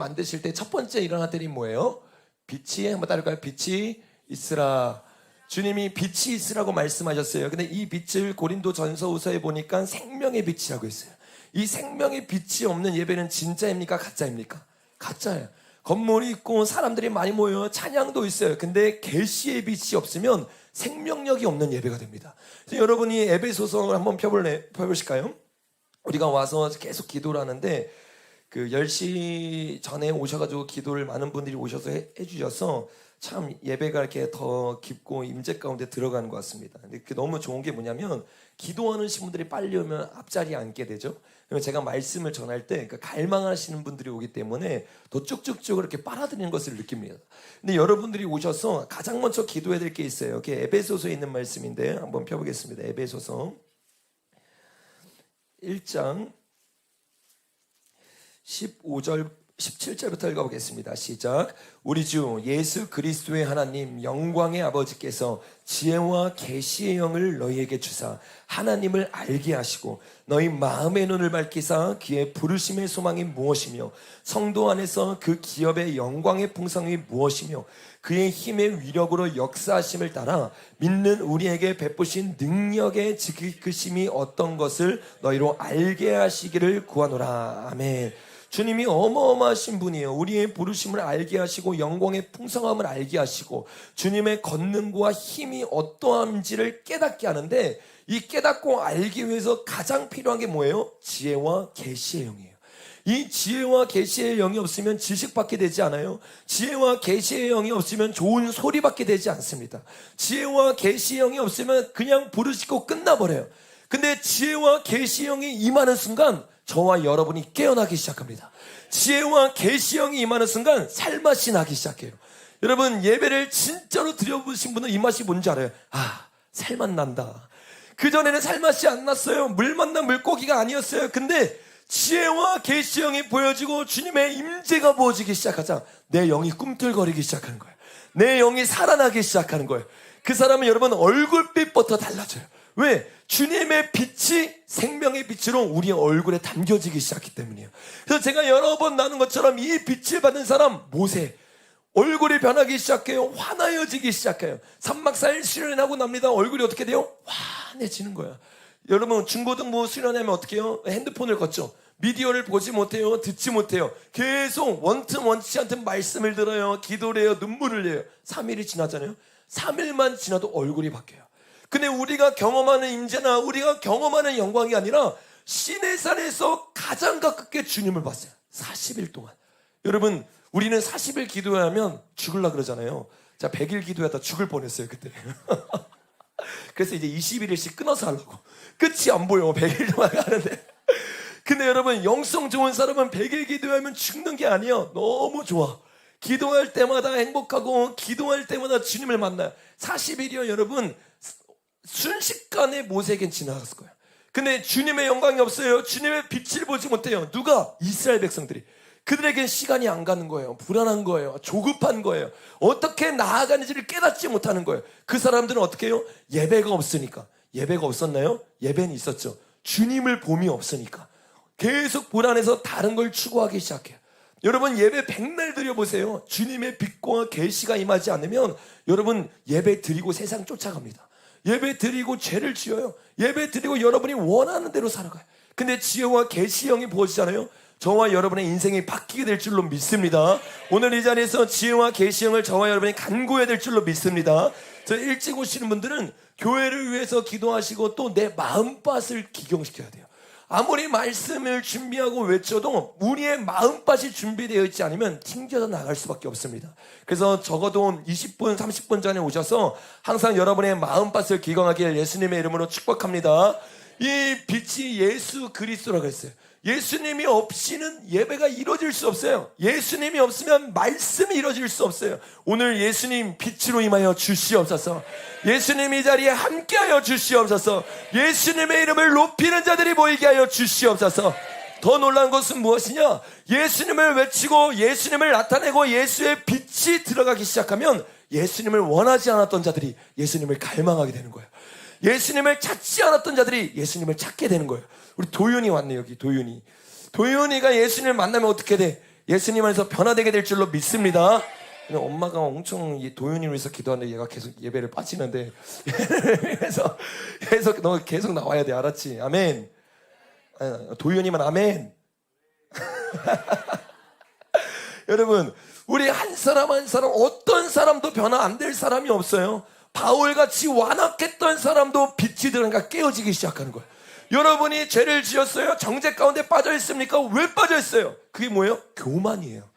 만드실 때 첫 번째 일어날 일이 뭐예요? 빛이, 한번 따를까요? 빛이 있으라. 주님이 빛이 있으라고 말씀하셨어요. 근데 이 빛을 고린도전서후서에 보니까 생명의 빛이라고 했어요. 이 생명의 빛이 없는 예배는 진짜입니까? 가짜입니까? 가짜예요. 건물이 있고 사람들이 많이 모여요. 찬양도 있어요. 근데 계시의 빛이 없으면 생명력이 없는 예배가 됩니다. 그래서 여러분이 에베소서를 한번 펴보실까요? 우리가 와서 계속 기도를 하는데 그 10시 전에 오셔가지고 기도를 많은 분들이 오셔서 해주셔서 참 예배가 이렇게 더 깊고 임재 가운데 들어가는 것 같습니다. 근데 그 너무 좋은 게 뭐냐면 기도하는 분들이 빨리 오면 앞자리에 앉게 되죠. 그러면 제가 말씀을 전할 때 갈망하시는 분들이 오기 때문에 더 쭉쭉쭉 이렇게 빨아들이는 것을 느낍니다. 근데 여러분들이 오셔서 가장 먼저 기도해야 될 게 있어요. 이게 에베소서에 있는 말씀인데 한번 펴보겠습니다. 에베소서 1장 15절 17절부터 읽어보겠습니다. 시작. 우리 주 예수 그리스도의 하나님 영광의 아버지께서 지혜와 계시의 영을 너희에게 주사 하나님을 알게 하시고 너희 마음의 눈을 밝히사 그의 부르심의 소망이 무엇이며 성도 안에서 그 기업의 영광의 풍성이 무엇이며 그의 힘의 위력으로 역사하심을 따라 믿는 우리에게 베푸신 능력의 지극으심이 어떤 것을 너희로 알게 하시기를 구하노라. 아멘. 주님이 어마어마하신 분이에요. 우리의 부르심을 알게 하시고 영광의 풍성함을 알게 하시고 주님의 권능과 힘이 어떠한지를 깨닫게 하는데 이 깨닫고 알기 위해서 가장 필요한 게 뭐예요? 지혜와 계시의 영이에요. 이 지혜와 계시의 영이 없으면 지식밖에 되지 않아요. 지혜와 계시의 영이 없으면 좋은 소리밖에 되지 않습니다. 지혜와 계시의 영이 없으면 그냥 부르시고 끝나버려요. 근데 지혜와 계시의 영이 임하는 순간 저와 여러분이 깨어나기 시작합니다. 지혜와 계시의 영이 임하는 순간 살맛이 나기 시작해요. 여러분 예배를 진짜로 드려보신 분은 이 맛이 뭔지 알아요? 아, 살맛 난다. 그전에는 살맛이 안 났어요. 물 만난 물고기가 아니었어요. 근데 지혜와 계시의 영이 보여지고 주님의 임재가 부어지기 시작하자 내 영이 꿈틀거리기 시작하는 거예요. 내 영이 살아나기 시작하는 거예요. 그 사람은 여러분 얼굴빛부터 달라져요. 왜? 주님의 빛이 생명의 빛으로 우리의 얼굴에 담겨지기 시작했기 때문이에요. 그래서 제가 여러 번 나눈 것처럼 이 빛을 받은 사람 모세 얼굴이 변하기 시작해요. 환하여지기 시작해요. 3박 4일 수련하고 납니다. 얼굴이 어떻게 돼요? 환해지는 거야. 여러분 중고등부 수련하면 어떻게 해요? 핸드폰을 걷죠. 미디어를 보지 못해요. 듣지 못해요. 계속 원튼 원치 않든 말씀을 들어요. 기도를 해요. 눈물을 내요. 3일이 지나잖아요. 3일만 지나도 얼굴이 바뀌어요. 근데 우리가 경험하는 임재나 우리가 경험하는 영광이 아니라 시내산에서 가장 가깝게 주님을 봤어요. 40일 동안. 여러분 우리는 40일 기도하면 죽으려고 그러잖아요. 자 100일 기도하다 죽을 뻔했어요 그때. 그래서 이제 21일씩 끊어서 하려고. 끝이 안 보여 100일 동안 하는데. 근데 여러분 영성 좋은 사람은 100일 기도하면 죽는 게 아니에요. 너무 좋아. 기도할 때마다 행복하고 기도할 때마다 주님을 만나요. 40일이요 여러분 순식간에 모세에겐 지나갔을 거예요. 근데 주님의 영광이 없어요. 주님의 빛을 보지 못해요. 누가? 이스라엘 백성들이. 그들에겐 시간이 안 가는 거예요. 불안한 거예요. 조급한 거예요. 어떻게 나아가는지를 깨닫지 못하는 거예요. 그 사람들은 어떻게 해요? 예배가 없으니까. 예배가 없었나요? 예배는 있었죠. 주님을 봄이 없으니까 계속 불안해서 다른 걸 추구하기 시작해요. 여러분 예배 백날 드려보세요. 주님의 빛과 계시가 임하지 않으면 여러분 예배 드리고 세상 쫓아갑니다. 예배 드리고 죄를 지어요. 예배 드리고 여러분이 원하는 대로 살아가요. 근데 지혜와 계시의 영이 부어지잖아요. 저와 여러분의 인생이 바뀌게 될 줄로 믿습니다. 오늘 이 자리에서 지혜와 계시의 영을 저와 여러분이 간구해야 될 줄로 믿습니다. 저 일찍 오시는 분들은 교회를 위해서 기도하시고 또 내 마음밭을 기경시켜야 돼요. 아무리 말씀을 준비하고 외쳐도 우리의 마음밭이 준비되어 있지 않으면 튕겨서 나갈 수밖에 없습니다. 그래서 적어도 20분, 30분 전에 오셔서 항상 여러분의 마음밭을 기경하길 예수님의 이름으로 축복합니다. 이 빛이 예수 그리스도라고 했어요. 예수님이 없이는 예배가 이루어질 수 없어요. 예수님이 없으면 말씀이 이루어질 수 없어요. 오늘 예수님 빛으로 임하여 주시옵소서. 예수님 이 자리에 함께하여 주시옵소서. 예수님의 이름을 높이는 자들이 모이게 하여 주시옵소서. 더 놀라운 것은 무엇이냐? 예수님을 외치고 예수님을 나타내고 예수의 빛이 들어가기 시작하면 예수님을 원하지 않았던 자들이 예수님을 갈망하게 되는 거예요. 예수님을 찾지 않았던 자들이 예수님을 찾게 되는 거예요. 우리 도윤이 왔네. 여기 도윤이가 예수님을 만나면 어떻게 돼? 예수님 안에서 변화되게 될 줄로 믿습니다. 엄마가 엄청 도윤이를 위해서 기도하는데 얘가 계속 예배를 빠지는데 그래서 계속 너 계속 나와야 돼. 알았지? 아멘. 도윤이만 아멘. 여러분, 우리 한 사람 한 사람 어떤 사람도 변화 안 될 사람이 없어요. 바울같이 완악했던 사람도 빛이 들어가니까 깨어지기 시작하는 거예요. 여러분이 죄를 지었어요? 정죄 가운데 빠져 있습니까? 왜 빠져 있어요? 그게 뭐예요? 교만이에요.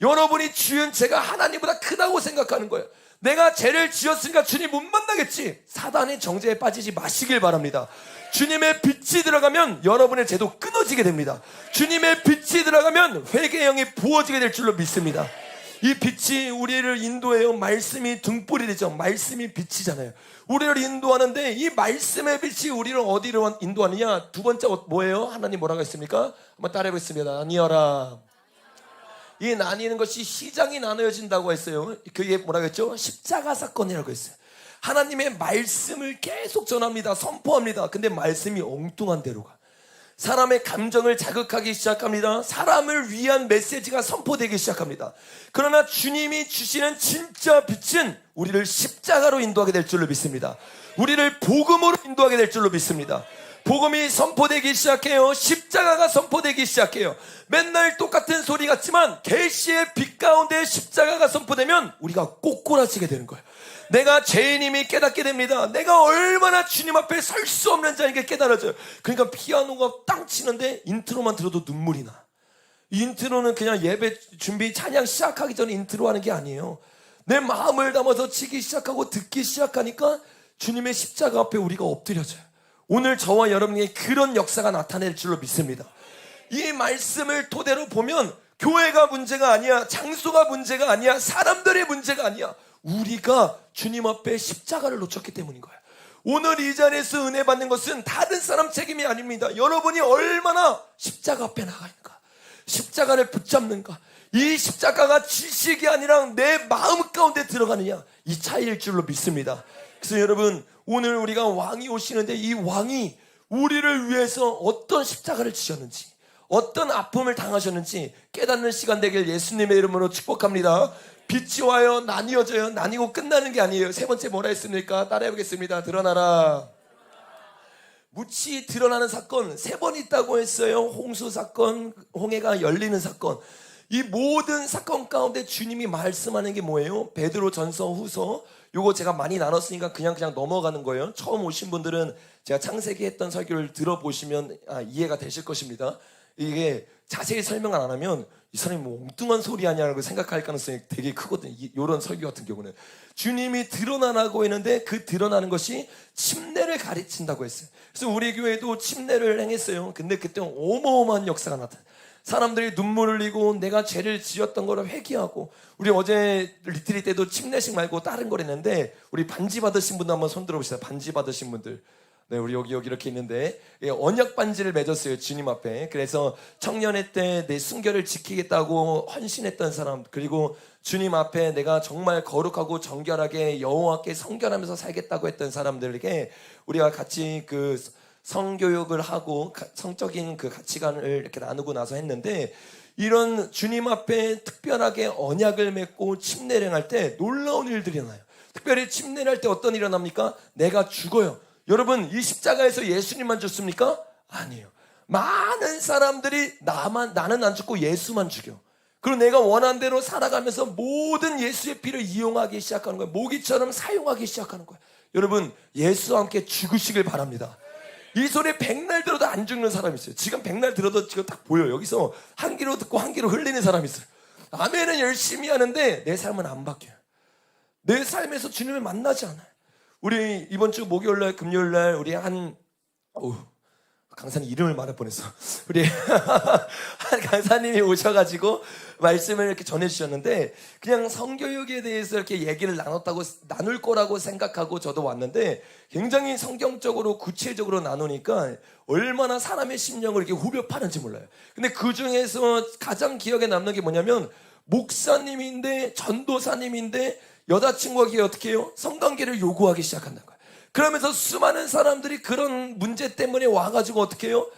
여러분이 지은 죄가 하나님보다 크다고 생각하는 거예요. 내가 죄를 지었으니까 주님 못 만나겠지. 사단의 정죄에 빠지지 마시길 바랍니다. 주님의 빛이 들어가면 여러분의 죄도 끊어지게 됩니다. 주님의 빛이 들어가면 회개의 영이 부어지게 될 줄로 믿습니다. 이 빛이 우리를 인도해요. 말씀이 등불이 되죠. 말씀이 빛이잖아요. 우리를 인도하는데 이 말씀의 빛이 우리를 어디로 인도하느냐? 두 번째 뭐예요? 하나님 뭐라고 했습니까? 한번 따라해보겠습니다. 나뉘어라. 이 나뉘는 것이 시장이 나누어진다고 했어요. 그게 뭐라고 했죠? 십자가 사건이라고 했어요. 하나님의 말씀을 계속 전합니다. 선포합니다. 근데 말씀이 엉뚱한 대로 가. 사람의 감정을 자극하기 시작합니다. 사람을 위한 메시지가 선포되기 시작합니다. 그러나 주님이 주시는 진짜 빛은 우리를 십자가로 인도하게 될 줄로 믿습니다. 우리를 복음으로 인도하게 될 줄로 믿습니다. 복음이 선포되기 시작해요. 십자가가 선포되기 시작해요. 맨날 똑같은 소리 같지만 계시의 빛 가운데 십자가가 선포되면 우리가 꼬꾸라지게 되는 거예요. 내가 죄인임이 깨닫게 됩니다. 내가 얼마나 주님 앞에 설 수 없는 자인 게 깨달아져요. 그러니까 피아노가 땅 치는데 인트로만 들어도 눈물이 나. 인트로는 그냥 예배 준비 찬양 시작하기 전에 인트로 하는 게 아니에요. 내 마음을 담아서 치기 시작하고 듣기 시작하니까 주님의 십자가 앞에 우리가 엎드려져요. 오늘 저와 여러분에게 그런 역사가 나타낼 줄로 믿습니다. 이 말씀을 토대로 보면 교회가 문제가 아니야. 장소가 문제가 아니야. 사람들의 문제가 아니야. 우리가 주님 앞에 십자가를 놓쳤기 때문인 거예요. 오늘 이 자리에서 은혜 받는 것은 다른 사람 책임이 아닙니다. 여러분이 얼마나 십자가 앞에 나가니까, 십자가를 붙잡는가, 이 십자가가 지식이 아니라 내 마음 가운데 들어가느냐, 이 차이일 줄로 믿습니다. 그래서 여러분, 오늘 우리가 왕이 오시는데 이 왕이 우리를 위해서 어떤 십자가를 지셨는지, 어떤 아픔을 당하셨는지 깨닫는 시간 되길 예수님의 이름으로 축복합니다. 빛이 와요. 나뉘어져요. 나뉘고 끝나는 게 아니에요. 세 번째 뭐라 했습니까? 따라해보겠습니다. 드러나라. 무치 드러나는 사건 세 번 있다고 했어요. 홍수 사건, 홍해가 열리는 사건. 이 모든 사건 가운데 주님이 말씀하는 게 뭐예요? 베드로 전서 후서. 요거 제가 많이 나눴으니까 그냥 넘어가는 거예요. 처음 오신 분들은 제가 창세기 했던 설교를 들어보시면 이해가 되실 것입니다. 이게 자세히 설명을 안 하면 이 사람이 뭐 엉뚱한 소리 하냐고 생각할 가능성이 되게 크거든요. 이런 설교 같은 경우는 주님이 드러나라고 했는데 그 드러나는 것이 침례를 가르친다고 했어요. 그래서 우리 교회도 침례를 행했어요. 근데 그때 어마어마한 역사가 나타나요. 사람들이 눈물을 흘리고 내가 죄를 지었던 거를 회개하고, 우리 어제 리트릿 때도 침례식 말고 다른 걸 했는데 우리 반지 받으신 분들 한번 손 들어보시다. 반지 받으신 분들. 네, 우리 여기 이렇게 있는데 언약 반지를 맺었어요. 주님 앞에. 그래서 청년회 때 내 순결을 지키겠다고 헌신했던 사람, 그리고 주님 앞에 내가 정말 거룩하고 정결하게 여호와께 성결하면서 살겠다고 했던 사람들에게 우리가 같이 그 성교육을 하고 성적인 그 가치관을 이렇게 나누고 나서 했는데, 이런 주님 앞에 특별하게 언약을 맺고 침례를 할 때 놀라운 일들이 일어나요. 특별히 침례를 할 때 어떤 일이 일어납니까? 내가 죽어요. 여러분, 이 십자가에서 예수님만 죽습니까? 아니에요. 많은 사람들이 나는 안 죽고 예수만 죽여. 그리고 내가 원하는 대로 살아가면서 모든 예수의 피를 이용하기 시작하는 거예요. 모기처럼 사용하기 시작하는 거예요. 여러분, 예수와 함께 죽으시길 바랍니다. 이 소리에 백날 들어도 안 죽는 사람이 있어요. 지금 백날 들어도 지금 딱 보여요. 여기서 한 귀로 듣고 한 귀로 흘리는 사람이 있어요. 아멘은 열심히 하는데 내 삶은 안 바뀌어요. 내 삶에서 주님을 만나지 않아요. 우리 이번 주 목요일날, 금요일날 우리 강사님 이름을 말할 뻔했어. 우리 한 강사님이 오셔가지고 말씀을 이렇게 전해주셨는데, 그냥 성교육에 대해서 이렇게 얘기를 나눌 거라고 생각하고 저도 왔는데, 굉장히 성경적으로 구체적으로 나누니까 얼마나 사람의 심령을 이렇게 후벼 파는지 몰라요. 근데 그 중에서 가장 기억에 남는 게 뭐냐면, 목사님인데 전도사님인데 여자친구에게 어떻게 해요? 성관계를 요구하기 시작한다는 거예요. 그러면서 수많은 사람들이 그런 문제 때문에 와가지고 어떻게 해요?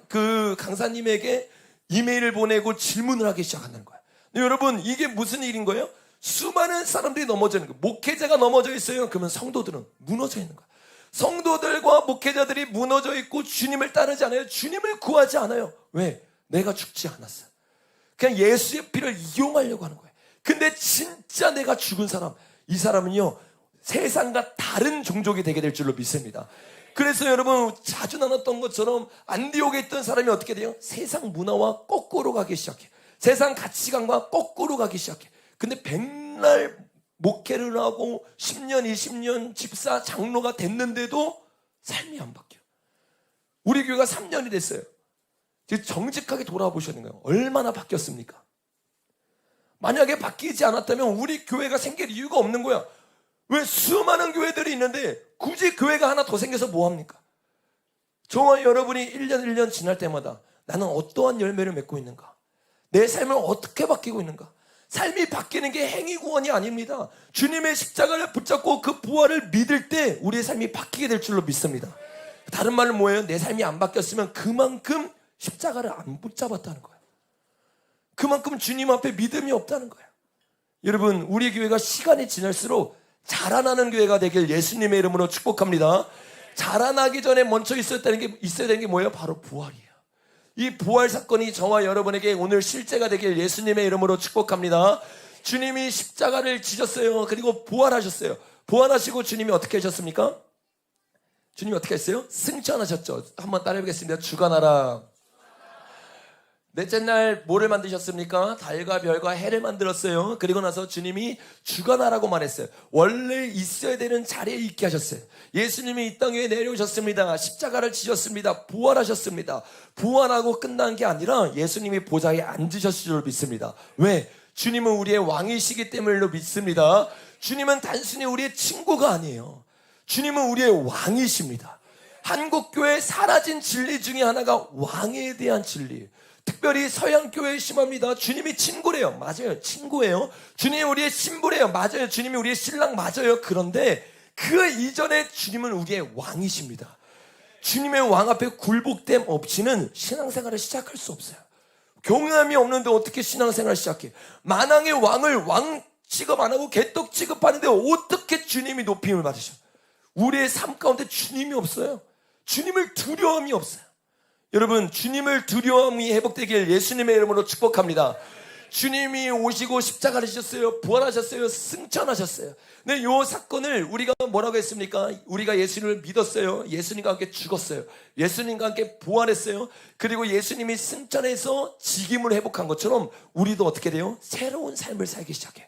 그 강사님에게 이메일을 보내고 질문을 하기 시작한다는 거야. 여러분, 이게 무슨 일인 거예요? 수많은 사람들이 넘어져 있는 거예요. 목회자가 넘어져 있어요. 그러면 성도들은 무너져 있는 거야. 성도들과 목회자들이 무너져 있고 주님을 따르지 않아요. 주님을 구하지 않아요. 왜? 내가 죽지 않았어요. 그냥 예수의 피를 이용하려고 하는 거예요. 근데 진짜 내가 죽은 사람, 이 사람은요, 세상과 다른 종족이 되게 될 줄로 믿습니다. 그래서 여러분, 자주 나눴던 것처럼 안디옥에 있던 사람이 어떻게 돼요? 세상 문화와 거꾸로 가기 시작해. 세상 가치관과 거꾸로 가기 시작해. 근데 백날 목회를 하고 10년, 20년 집사, 장로가 됐는데도 삶이 안 바뀌어. 우리 교회가 3년이 됐어요. 이제 정직하게 돌아보시는 거예요. 얼마나 바뀌었습니까? 만약에 바뀌지 않았다면 우리 교회가 생길 이유가 없는 거야. 왜? 수많은 교회들이 있는데 굳이 교회가 하나 더 생겨서 뭐합니까? 저와 여러분이 1년 1년 지날 때마다 나는 어떠한 열매를 맺고 있는가? 내 삶을 어떻게 바뀌고 있는가? 삶이 바뀌는 게 행위 구원이 아닙니다. 주님의 십자가를 붙잡고 그 부활을 믿을 때 우리의 삶이 바뀌게 될 줄로 믿습니다. 다른 말은 뭐예요? 내 삶이 안 바뀌었으면 그만큼 십자가를 안 붙잡았다는 거예요. 그만큼 주님 앞에 믿음이 없다는 거예요. 여러분, 우리 교회가 시간이 지날수록 자라나는 교회가 되길 예수님의 이름으로 축복합니다. 자라나기 전에 먼저 있어야 되는 게 뭐예요? 바로 부활이에요. 이 부활 사건이 저와 여러분에게 오늘 실제가 되길 예수님의 이름으로 축복합니다. 주님이 십자가를 지셨어요. 그리고 부활하셨어요. 부활하시고 주님이 어떻게 하셨습니까? 주님이 어떻게 했어요? 승천하셨죠. 한번 따라해보겠습니다. 주관하라. 넷째 날 뭐를 만드셨습니까? 달과 별과 해를 만들었어요. 그리고 나서 주님이 주관하라고 말했어요. 원래 있어야 되는 자리에 있게 하셨어요. 예수님이 이 땅에 내려오셨습니다. 십자가를 지셨습니다. 부활하셨습니다. 부활하고 끝난 게 아니라 예수님이 보좌에 앉으셨을 줄 믿습니다. 왜? 주님은 우리의 왕이시기 때문에 믿습니다. 주님은 단순히 우리의 친구가 아니에요. 주님은 우리의 왕이십니다. 한국교회에 사라진 진리 중에 하나가 왕에 대한 진리예요. 특별히 서양교회에 심합니다. 주님이 친구래요. 맞아요. 친구예요. 주님이 우리의 신부래요. 맞아요. 주님이 우리의 신랑 맞아요. 그런데 그 이전에 주님은 우리의 왕이십니다. 주님의 왕 앞에 굴복됨 없이는 신앙생활을 시작할 수 없어요. 경외함이 없는데 어떻게 신앙생활을 시작해? 만왕의 왕을 왕 취급 안 하고 개떡 취급하는데 어떻게 주님이 높임을 받으셔? 우리의 삶 가운데 주님이 없어요. 주님을 두려움이 없어요. 여러분, 주님을 두려움이 회복되길 예수님의 이름으로 축복합니다. 주님이 오시고 십자가를 지셨어요. 부활하셨어요. 승천하셨어요. 근데 이 사건을 우리가 뭐라고 했습니까? 우리가 예수님을 믿었어요. 예수님과 함께 죽었어요. 예수님과 함께 부활했어요. 그리고 예수님이 승천해서 직임을 회복한 것처럼 우리도 어떻게 돼요? 새로운 삶을 살기 시작해요.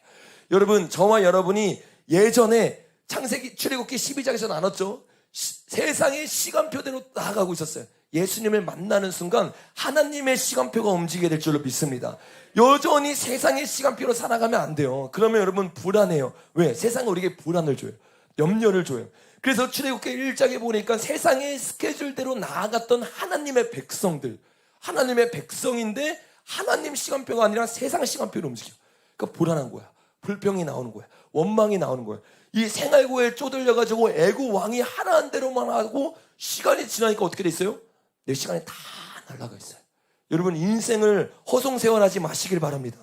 여러분, 저와 여러분이 예전에 창세기 출애굽기 12장에서 나눴죠. 세상의 시간표대로 나아가고 있었어요. 예수님을 만나는 순간 하나님의 시간표가 움직이게 될 줄로 믿습니다. 여전히 세상의 시간표로 살아가면 안 돼요. 그러면 여러분 불안해요. 왜? 세상은 우리에게 불안을 줘요. 염려를 줘요. 그래서 출애굽기 1장에 보니까 세상의 스케줄대로 나아갔던 하나님의 백성들, 하나님의 백성인데 하나님 시간표가 아니라 세상 시간표로 움직여. 그러니까 불안한 거야. 불평이 나오는 거야. 원망이 나오는 거야. 이 생활고에 쪼들려가지고 애고 왕이 하라는 대로만 하고 시간이 지나니까 어떻게 돼 있어요? 내 시간이 다 날아가 있어요. 여러분, 인생을 허송세월하지 마시길 바랍니다.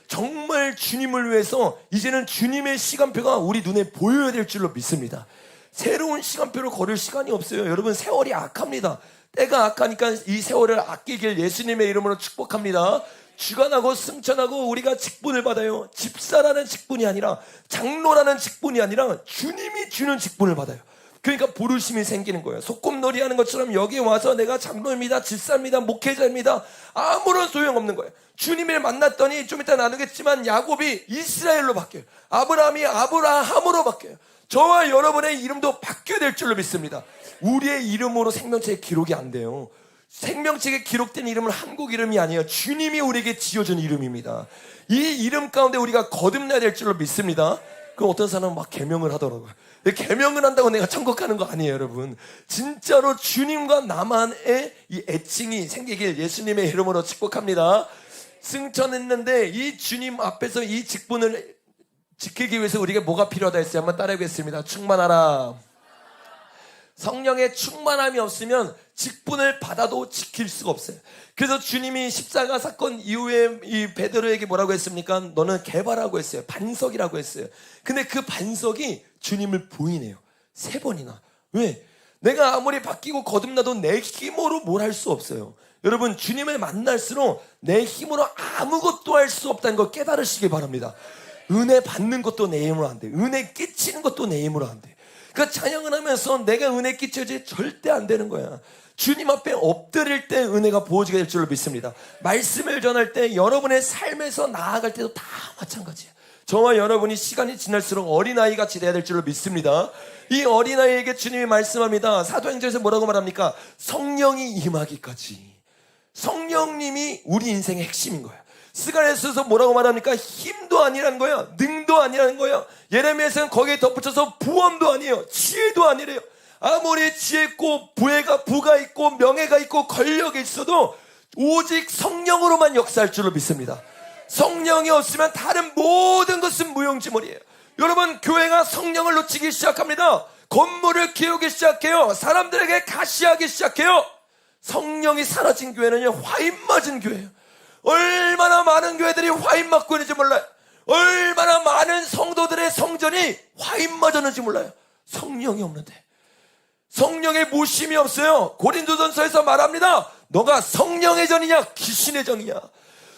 정말 주님을 위해서 이제는 주님의 시간표가 우리 눈에 보여야 될 줄로 믿습니다. 새로운 시간표를 걸을 시간이 없어요. 여러분, 세월이 악합니다. 때가 악하니까 이 세월을 아끼길 예수님의 이름으로 축복합니다. 주관하고 승천하고 우리가 직분을 받아요. 집사라는 직분이 아니라, 장로라는 직분이 아니라 주님이 주는 직분을 받아요. 그러니까 부르심이 생기는 거예요. 소꿉놀이 하는 것처럼 여기 와서 내가 장로입니다, 집사입니다, 목회자입니다, 아무런 소용없는 거예요. 주님을 만났더니 좀 이따 나누겠지만 야곱이 이스라엘로 바뀌어요. 아브라함이 아브라함으로 바뀌어요. 저와 여러분의 이름도 바뀌어야 될 줄로 믿습니다. 우리의 이름으로 생명책에 기록이 안 돼요. 생명책에 기록된 이름은 한국 이름이 아니에요. 주님이 우리에게 지어준 이름입니다. 이 이름 가운데 우리가 거듭나야 될 줄로 믿습니다. 그럼 어떤 사람은 막 계명을 하더라고요. 계명을 한다고 내가 천국 가는 거 아니에요, 여러분. 진짜로 주님과 나만의 이 애칭이 생기길 예수님의 이름으로 축복합니다. 승천했는데 이 주님 앞에서 이 직분을 지키기 위해서 우리에게 뭐가 필요하다 했어요? 한번 따라해보겠습니다. 충만하라. 성령의 충만함이 없으면 직분을 받아도 지킬 수가 없어요. 그래서 주님이 십자가 사건 이후에 이 베드로에게 뭐라고 했습니까? 너는 개발하고 했어요. 반석이라고 했어요. 근데 그 반석이 주님을 부인해요. 3번이나. 왜? 내가 아무리 바뀌고 거듭나도 내 힘으로 뭘 할 수 없어요. 여러분, 주님을 만날수록 내 힘으로 아무것도 할 수 없다는 거 깨달으시기 바랍니다. 은혜 받는 것도 내 힘으로 안 돼. 은혜 끼치는 것도 내 힘으로 안 돼. 그러니까 찬양을 하면서 내가 은혜 끼쳐야지 절대 안 되는 거야. 주님 앞에 엎드릴 때 은혜가 부어지게 될 줄로 믿습니다. 말씀을 전할 때 여러분의 삶에서 나아갈 때도 다 마찬가지예요. 저와 여러분이 시간이 지날수록 어린아이같이 돼야 될 줄로 믿습니다. 이 어린아이에게 주님이 말씀합니다. 사도행전에서 뭐라고 말합니까? 성령이 임하기까지. 성령님이 우리 인생의 핵심인 거야. 스가랴서에서 뭐라고 말합니까? 힘도 아니라는 거야. 능도 아니라는 거야. 예레미야서는 거기에 덧붙여서 부엄도 아니에요. 지혜도 아니래요. 아무리 지혜 있고 부가 있고 명예가 있고 권력이 있어도 오직 성령으로만 역사할 줄로 믿습니다. 성령이 없으면 다른 모든 것은 무용지물이에요. 여러분, 교회가 성령을 놓치기 시작합니다. 건물을 키우기 시작해요. 사람들에게 가시하기 시작해요. 성령이 사라진 교회는요, 화인 맞은 교회예요. 얼마나 많은 교회들이 화인 맞고 있는지 몰라요. 얼마나 많은 성도들의 성전이 화인 맞았는지 몰라요. 성령이 없는데. 성령의 모심이 없어요. 고린도전서에서 말합니다. 너가 성령의 전이냐 귀신의 전이냐.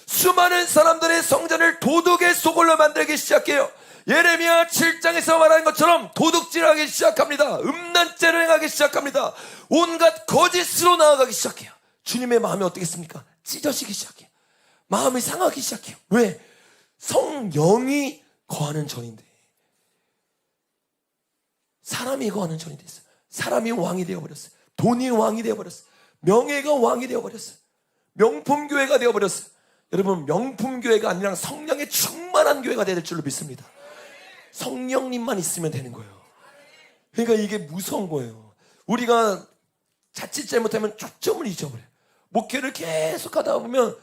수많은 사람들의 성전을 도둑의 소굴로 만들기 시작해요. 예레미야 7장에서 말하는 것처럼 도둑질하기 시작합니다. 음란죄를 행하기 시작합니다. 온갖 거짓으로 나아가기 시작해요. 주님의 마음이 어떻겠습니까? 찢어지기 시작해요. 마음이 상하기 시작해요. 왜? 성령이 거하는 전인데. 사람이 거하는 전이 됐어요. 사람이 왕이 되어버렸어요. 돈이 왕이 되어버렸어요. 명예가 왕이 되어버렸어요. 명품교회가 되어버렸어요. 여러분, 명품교회가 아니라 성령의 충만한 교회가 될 줄로 믿습니다. 성령님만 있으면 되는 거예요. 그러니까 이게 무서운 거예요. 우리가 자칫 잘못하면 초점을 잊어버려요. 목회를 계속 하다 보면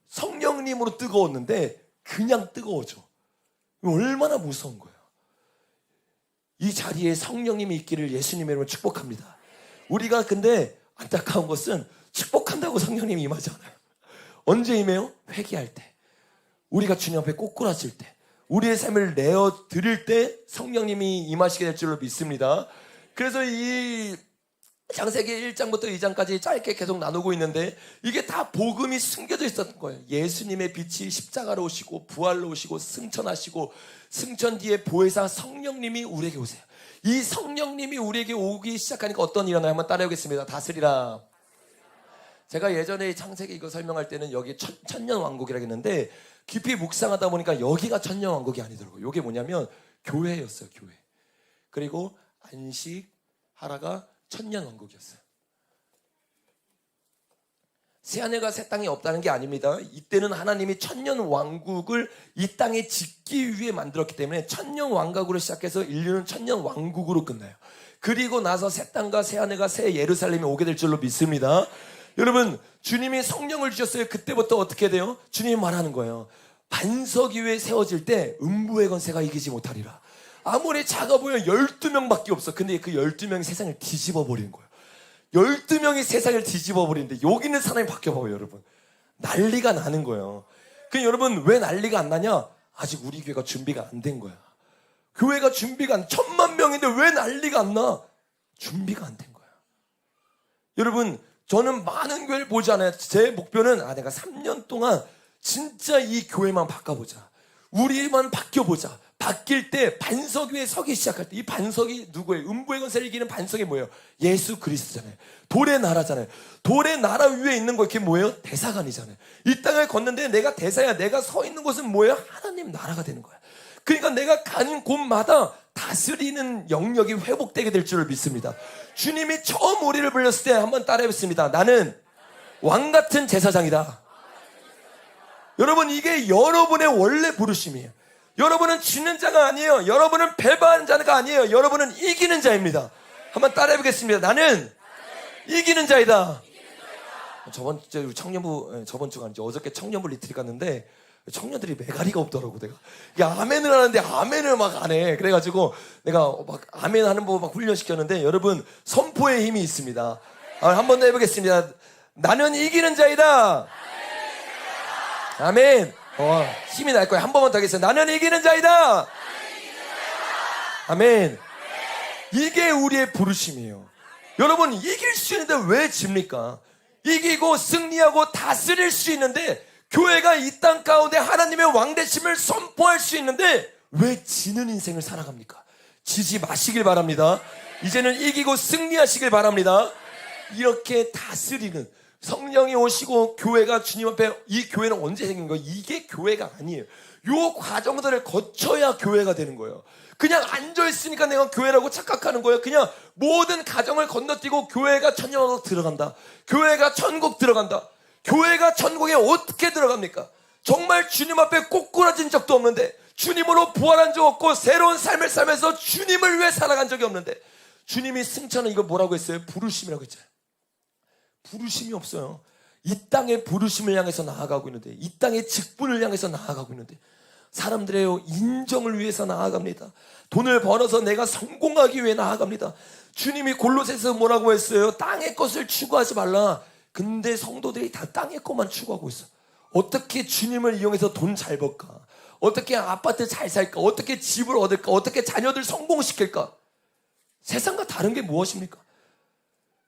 성령님으로 뜨거웠는데 그냥 뜨거워져. 얼마나 무서운 거예요. 이 자리에 성령님이 있기를 예수님의 이름으로 축복합니다. 우리가 근데 안타까운 것은 축복한다고 성령님이 임하지 않아요. 언제 임해요? 회개할 때, 우리가 주님 앞에 꼬꾸라질 때, 우리의 삶을 내어 드릴 때 성령님이 임하시게 될 줄로 믿습니다. 그래서 이 창세기 1장부터 2장까지 짧게 계속 나누고 있는데 이게 다 복음이 숨겨져 있었던 거예요. 예수님의 빛이 십자가로 오시고 부활로 오시고 승천하시고 승천 뒤에 보혜사 성령님이 우리에게 오세요. 이 성령님이 우리에게 오기 시작하니까 어떤 일이 일어나요? 한번 따라해보겠습니다. 다스리라. 제가 예전에 창세기 이거 설명할 때는 여기 천년왕국이라고 했는데 깊이 묵상하다 보니까 여기가 천년왕국이 아니더라고요. 이게 뭐냐면 교회였어요. 교회. 그리고 안식 하라가 천년왕국이었어요. 새하늘과 새 땅이 없다는 게 아닙니다. 이때는 하나님이 천년왕국을 이 땅에 짓기 위해 만들었기 때문에 천년왕국으로 시작해서 인류는 천년왕국으로 끝나요. 그리고 나서 새 땅과 새 하늘과 새 예루살렘이 오게 될 줄로 믿습니다. 여러분, 주님이 성령을 주셨어요. 그때부터 어떻게 돼요? 주님이 말하는 거예요. 반석 위에 세워질 때 음부의 권세가 이기지 못하리라. 아무리 작아 보여 12명밖에 없어. 근데 그 12명이 세상을 뒤집어 버리는 거예요. 12명이 세상을 뒤집어 버리는데 여기 있는 사람이 바뀌어봐요. 여러분, 난리가 나는 거예요. 그 여러분, 왜 난리가 안 나냐? 아직 우리 교회가 준비가 안 된 거야. 교회가 준비가 안, 1000만 명인데 왜 난리가 안 나? 준비가 안 된 거야. 여러분, 저는 많은 교회를 보지 않아요. 제 목표는 내가 3년 동안 진짜 이 교회만 바꿔보자. 우리만 바뀌어보자. 바뀔 때 반석 위에 서기 시작할 때 이 반석이 누구예요? 음부의 권세를 이기는 반석이 뭐예요? 예수 그리스도잖아요. 돌의 나라잖아요. 돌의 나라 위에 있는 거 이게 뭐예요? 대사관이잖아요. 이 땅을 걷는데 내가 대사야. 내가 서 있는 곳은 뭐예요? 하나님 나라가 되는 거야. 그러니까 내가 가는 곳마다 다스리는 영역이 회복되게 될 줄을 믿습니다. 주님이 처음 우리를 불렀을 때 한번 따라해봤습니다. 나는 왕같은 제사장이다. 여러분, 이게 여러분의 원래 부르심이에요. 여러분은 지는 자가 아니에요. 여러분은 배반하는 자가 아니에요. 여러분은 이기는 자입니다. 한번 따라해보겠습니다. 나는 이기는 자이다. 저번 주가 아니죠. 어저께 청년부 리트리 갔는데 청년들이 매가리가 없더라고. 내가 이게 아멘을 하는데 아멘을 막 안 해. 그래가지고 내가 막 아멘 하는 법 막 훈련시켰는데, 여러분 선포의 힘이 있습니다. 한 번 더 해보겠습니다. 나는 이기는 자이다. 아멘. 힘이 날 거예요. 한 번만 더 하겠습니다. 나는 이기는 자이다. 아멘. 이게 우리의 부르심이에요. 여러분, 이길 수 있는데 왜 집니까? 이기고 승리하고 다스릴 수 있는데, 교회가 이 땅 가운데 하나님의 왕되심을 선포할 수 있는데 왜 지는 인생을 살아갑니까? 지지 마시길 바랍니다. 이제는 이기고 승리하시길 바랍니다. 이렇게 다스리는 성령이 오시고 교회가 주님 앞에, 이 교회는 언제 생긴 거예요? 이게 교회가 아니에요. 요 과정들을 거쳐야 교회가 되는 거예요. 그냥 앉아있으니까 내가 교회라고 착각하는 거예요. 그냥 모든 가정을 건너뛰고 교회가 천년왕국 들어간다, 교회가 천국 들어간다. 교회가 천국에 어떻게 들어갑니까? 정말 주님 앞에 꼬꾸라진 적도 없는데, 주님으로 부활한 적 없고 새로운 삶을 살면서 주님을 위해 살아간 적이 없는데, 주님이 승천은 이거 뭐라고 했어요? 부르심이라고 했잖아요. 부르심이 없어요. 이 땅의 부르심을 향해서 나아가고 있는데, 이 땅의 직분을 향해서 나아가고 있는데, 사람들의 인정을 위해서 나아갑니다. 돈을 벌어서 내가 성공하기 위해 나아갑니다. 주님이 골로새서 뭐라고 했어요? 땅의 것을 추구하지 말라. 근데 성도들이 다 땅의 것만 추구하고 있어. 어떻게 주님을 이용해서 돈 잘 벌까? 어떻게 아파트 잘 살까? 어떻게 집을 얻을까? 어떻게 자녀들 성공시킬까? 세상과 다른 게 무엇입니까?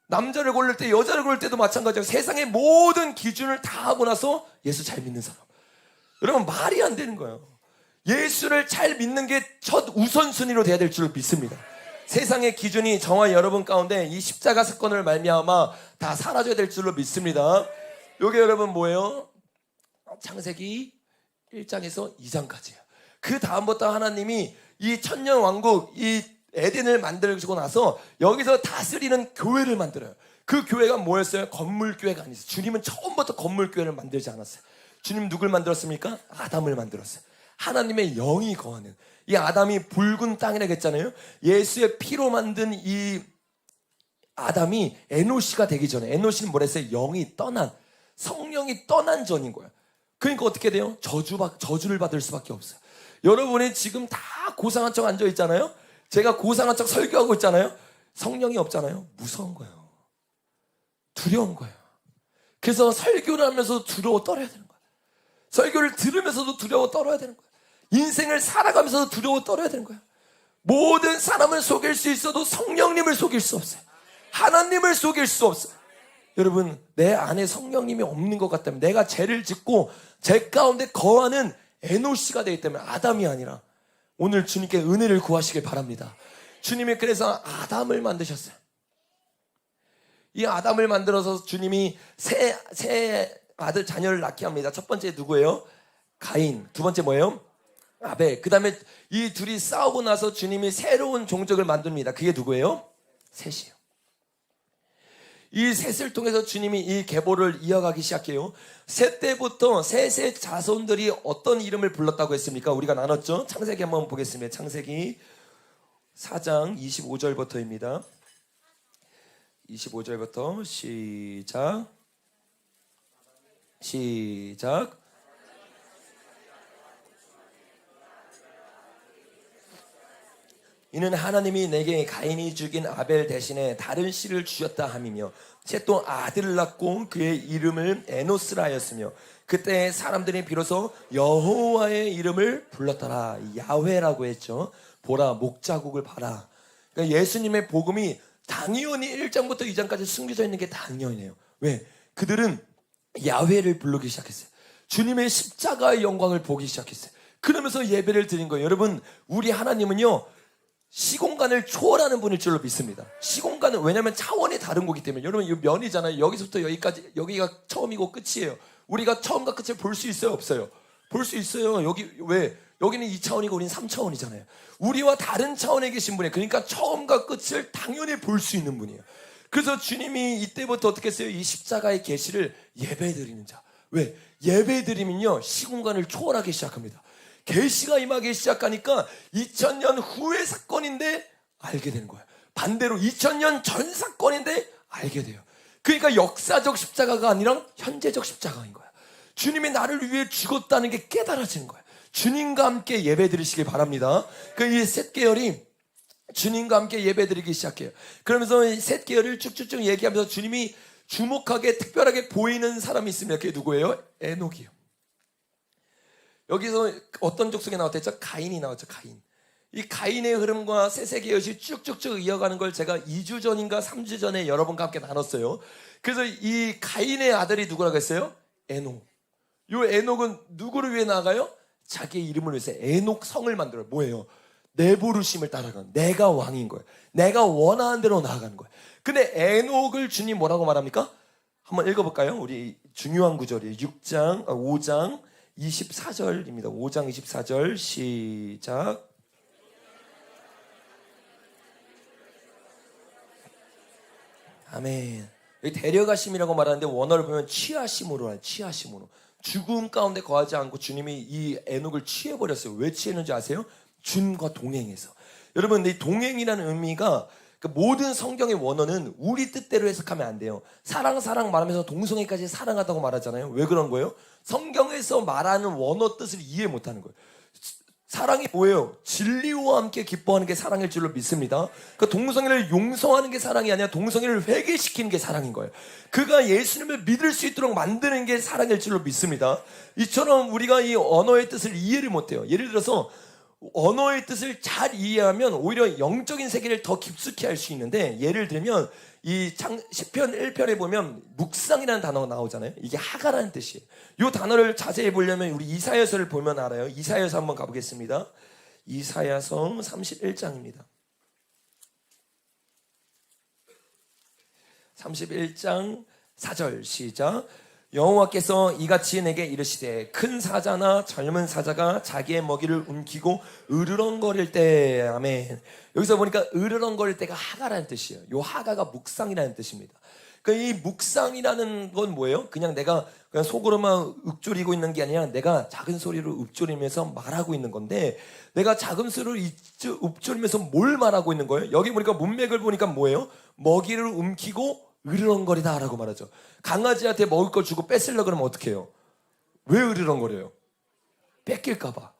남자를 고를 때, 여자를 고를 때도 마찬가지예요. 세상의 모든 기준을 다 하고 나서 예수 잘 믿는 사람. 여러분, 말이 안 되는 거예요. 예수를 잘 믿는 게 첫 우선순위로 돼야 될 줄 믿습니다. 세상의 기준이 저와 여러분 가운데 이 십자가 사건을 말미암아 다 사라져야 될 줄로 믿습니다. 요게 여러분 뭐예요? 창세기 1장에서 2장까지예요. 그 다음부터 하나님이 이 천년 왕국, 이 에덴을 만들고 나서 여기서 다스리는 교회를 만들어요. 그 교회가 뭐였어요? 건물교회가 아니었어요. 주님은 처음부터 건물교회를 만들지 않았어요. 주님 누굴 만들었습니까? 아담을 만들었어요. 하나님의 영이 거하는, 이 아담이 붉은 땅이라고 했잖아요. 예수의 피로 만든 이 아담이 에노시가 되기 전에, 에노시는 뭐랬어요? 영이 떠난, 성령이 떠난 전인 거예요. 그러니까 어떻게 돼요? 저주를 받을 수밖에 없어요. 여러분이 지금 다 고상한 척 앉아 있잖아요. 제가 고상한 척 설교하고 있잖아요. 성령이 없잖아요. 무서운 거예요. 두려운 거예요. 그래서 설교를 하면서 두려워 떨어야 되는 거예요. 설교를 들으면서도 두려워 떨어야 되는 거예요. 인생을 살아가면서도 두려워 떨어야 되는 거예요. 모든 사람을 속일 수 있어도 성령님을 속일 수 없어요. 하나님을 속일 수 없어요. 여러분, 내 안에 성령님이 없는 것 같다면, 내가 죄를 짓고 제 가운데 거하는 에노시가 되기 때문에, 아담이 아니라 오늘 주님께 은혜를 구하시길 바랍니다. 주님이 그래서 아담을 만드셨어요. 이 아담을 만들어서 주님이 새 아들 자녀를 낳게 합니다. 첫 번째 누구예요? 가인. 두 번째 뭐예요? 아벨. 그 다음에 이 둘이 싸우고 나서 주님이 새로운 종족을 만듭니다. 그게 누구예요? 셋이에요. 이 셋을 통해서 주님이 이 계보를 이어가기 시작해요. 셋 때부터 셋의 자손들이 어떤 이름을 불렀다고 했습니까? 우리가 나눴죠? 창세기 한번 보겠습니다. 창세기 4장 25절부터입니다. 25절부터 시작. 이는 하나님이 내게 가인이 죽인 아벨 대신에 다른 씨를 주셨다 함이며, 셋 또 아들을 낳고 그의 이름을 에노스라 하였으며, 그때 사람들이 비로소 여호와의 이름을 불렀더라. 야훼라고 했죠. 보라, 목자국을 봐라. 그러니까 예수님의 복음이 당연히 1장부터 2장까지 숨겨져 있는 게 당연해요. 왜? 그들은 야훼를 부르기 시작했어요. 주님의 십자가의 영광을 보기 시작했어요. 그러면서 예배를 드린 거예요. 여러분, 우리 하나님은요, 시공간을 초월하는 분일 줄로 믿습니다. 시공간은, 왜냐하면 차원이 다른 거기 때문에. 여러분, 이 면이잖아요. 여기서부터 여기까지, 여기가 처음이고 끝이에요. 우리가 처음과 끝을 볼 수 있어요, 없어요? 볼 수 있어요. 여기 왜? 여기는 2차원이고 우리는 3차원이잖아요. 우리와 다른 차원에 계신 분이에요. 그러니까 처음과 끝을 당연히 볼 수 있는 분이에요. 그래서 주님이 이때부터 어떻게 했어요? 이 십자가의 계시를 예배드리는 자. 왜? 예배드리면요, 시공간을 초월하기 시작합니다. 계시가 임하기 시작하니까 2000년 후의 사건인데 알게 되는 거예요. 반대로 2000년 전 사건인데 알게 돼요. 그러니까 역사적 십자가가 아니라 현재적 십자가인 거예요. 주님이 나를 위해 죽었다는 게 깨달아지는 거예요. 주님과 함께 예배 드리시길 바랍니다. 이 셋 계열이 주님과 함께 예배 드리기 시작해요. 그러면서 이 셋 계열을 쭉쭉쭉 얘기하면서 주님이 주목하게 특별하게 보이는 사람이 있습니다. 그게 누구예요? 에녹이요. 여기서 어떤 족속이 나왔댔죠? 가인이 나왔죠. 가인. 이 가인의 흐름과 셋의 계열이 쭉쭉쭉 이어가는 걸 제가 2주 전인가 3주 전에 여러분과 함께 나눴어요. 그래서 이 가인의 아들이 누구라고 했어요? 에녹. 이 에녹은 누구를 위해 나아가요? 자기의 이름을 위해서 에녹 성을 만들어요. 뭐예요? 내 부르심을 따라가는, 내가 왕인 거예요. 내가 원하는 대로 나아가는 거예요. 근데 에녹을 주님 뭐라고 말합니까? 한번 읽어볼까요? 우리 중요한 구절이에요. 5장 24절입니다. 5장 24절 시작. 아멘. 여기 데려가심이라고 말하는데 원어를 보면 취하심으로 해요. 취하심으로. 죽음 가운데 거하지 않고 주님이 이 에녹을 취해버렸어요. 왜 취했는지 아세요? 주님과 동행해서. 여러분, 이 동행이라는 의미가 모든 성경의 원어는 우리 뜻대로 해석하면 안 돼요. 사랑 말하면서 동성애까지 사랑하다고 말하잖아요. 왜 그런 거예요? 성경에서 말하는 원어 뜻을 이해 못하는 거예요. 사랑이 뭐예요? 진리와 함께 기뻐하는 게 사랑일 줄로 믿습니다. 그 동성애를 용서하는 게 사랑이 아니라 동성애를 회개시키는 게 사랑인 거예요. 그가 예수님을 믿을 수 있도록 만드는 게 사랑일 줄로 믿습니다. 이처럼 우리가 이 언어의 뜻을 이해를 못해요. 예를 들어서 언어의 뜻을 잘 이해하면 오히려 영적인 세계를 더 깊숙이 할 수 있는데, 예를 들면 이 시편 1편에 보면 묵상이라는 단어가 나오잖아요. 이게 하가라는 뜻이에요. 이 단어를 자세히 보려면 우리 이사야서를 보면 알아요. 이사야서 한번 가보겠습니다. 이사야서 31장입니다. 31장 4절 시작. 여호와께서 이같이 내게 이르시되 큰 사자나 젊은 사자가 자기의 먹이를 움키고 으르렁거릴 때. 아멘. 여기서 보니까 으르렁거릴 때가 하가라는 뜻이에요. 요 하가가 묵상이라는 뜻입니다. 그러니까 이 묵상이라는 건 뭐예요? 그냥 내가 그냥 속으로만 읊조리고 있는 게 아니라 내가 작은 소리로 읊조리면서 말하고 있는 건데, 내가 작은 소리로 읊조리면서 뭘 말하고 있는 거예요? 여기 보니까 문맥을 보니까 뭐예요? 먹이를 움키고 으르렁거리다 라고 말하죠. 강아지한테 먹을 걸 주고 뺏으려고 그러면 어떻게 해요? 왜 으르렁거려요? 뺏길까봐.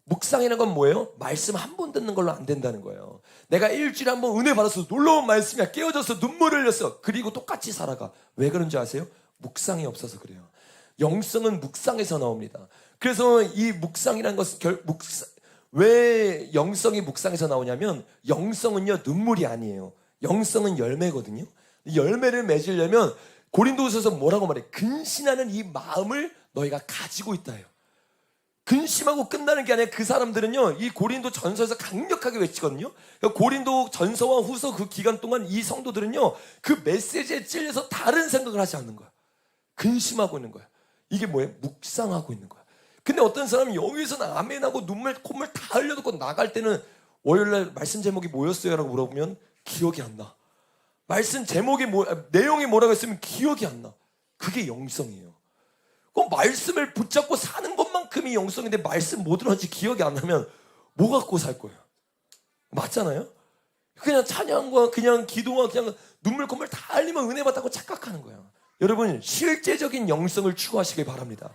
묵상이라는 건 뭐예요? 말씀 한 번 듣는 걸로 안 된다는 거예요. 내가 일주일에 한 번 은혜 받았어. 놀라운 말씀이야. 깨어져서 눈물을 흘렸어. 그리고 똑같이 살아가. 왜 그런지 아세요? 묵상이 없어서 그래요. 영성은 묵상에서 나옵니다. 그래서 이 묵상이라는 것은 왜 영성이 묵상에서 나오냐면, 영성은요 눈물이 아니에요. 영성은 열매거든요. 열매를 맺으려면 고린도후서에서 뭐라고 말해? 근신하는 이 마음을 너희가 가지고 있다 해요. 근심하고 끝나는 게 아니라 그 사람들은요, 이 고린도 전서에서 강력하게 외치거든요. 고린도 전서와 후서 그 기간 동안 이 성도들은요, 그 메시지에 찔려서 다른 생각을 하지 않는 거야. 근심하고 있는 거야. 이게 뭐예요? 묵상하고 있는 거야. 근데 어떤 사람은 여기서는 아멘하고 눈물 콧물 다 흘려놓고 나갈 때는 월요일날 말씀 제목이 뭐였어요? 라고 물어보면 기억이 안 나. 말씀 제목이 내용이 뭐라고 했으면 기억이 안 나. 그게 영성이에요. 그 말씀을 붙잡고 사는 것만큼이 영성인데, 말씀 뭐 들었는지 기억이 안 나면 뭐 갖고 살 거예요? 맞잖아요? 그냥 찬양과 그냥 기도와 그냥 눈물 콧물 다 흘리면 은혜 받다고 착각하는 거예요. 여러분, 실제적인 영성을 추구하시길 바랍니다.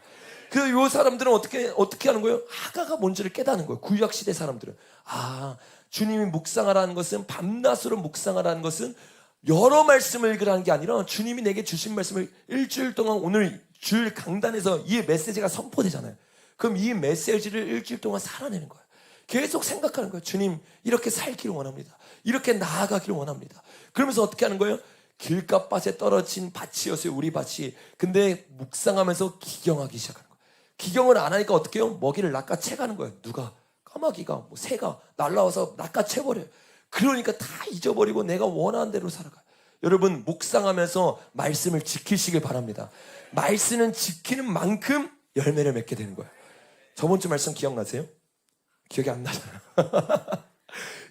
그 요 사람들은 어떻게 하는 거예요? 하가가 뭔지를 깨닫는 거예요. 구약시대 사람들은. 주님이 묵상하라는 것은, 밤낮으로 묵상하라는 것은 여러 말씀을 읽으라는 게 아니라 주님이 내게 주신 말씀을 일주일 동안 오늘 줄 강단에서 이 메시지가 선포되잖아요. 그럼 이 메시지를 일주일 동안 살아내는 거예요. 계속 생각하는 거예요. 주님, 이렇게 살기를 원합니다. 이렇게 나아가기를 원합니다. 그러면서 어떻게 하는 거예요? 길가밭에 떨어진 밭이었어요. 우리 밭이. 근데 묵상하면서 기경하기 시작하는 거예요. 기경을 안 하니까 어떻게 해요? 먹이를 낚아채가는 거예요. 누가? 까마귀가, 새가 날라와서 낚아채버려요. 그러니까 다 잊어버리고 내가 원하는 대로 살아가요. 여러분, 묵상하면서 말씀을 지키시길 바랍니다. 말씀은 지키는 만큼 열매를 맺게 되는 거예요. 저번 주 말씀 기억나세요? 기억이 안 나잖아요.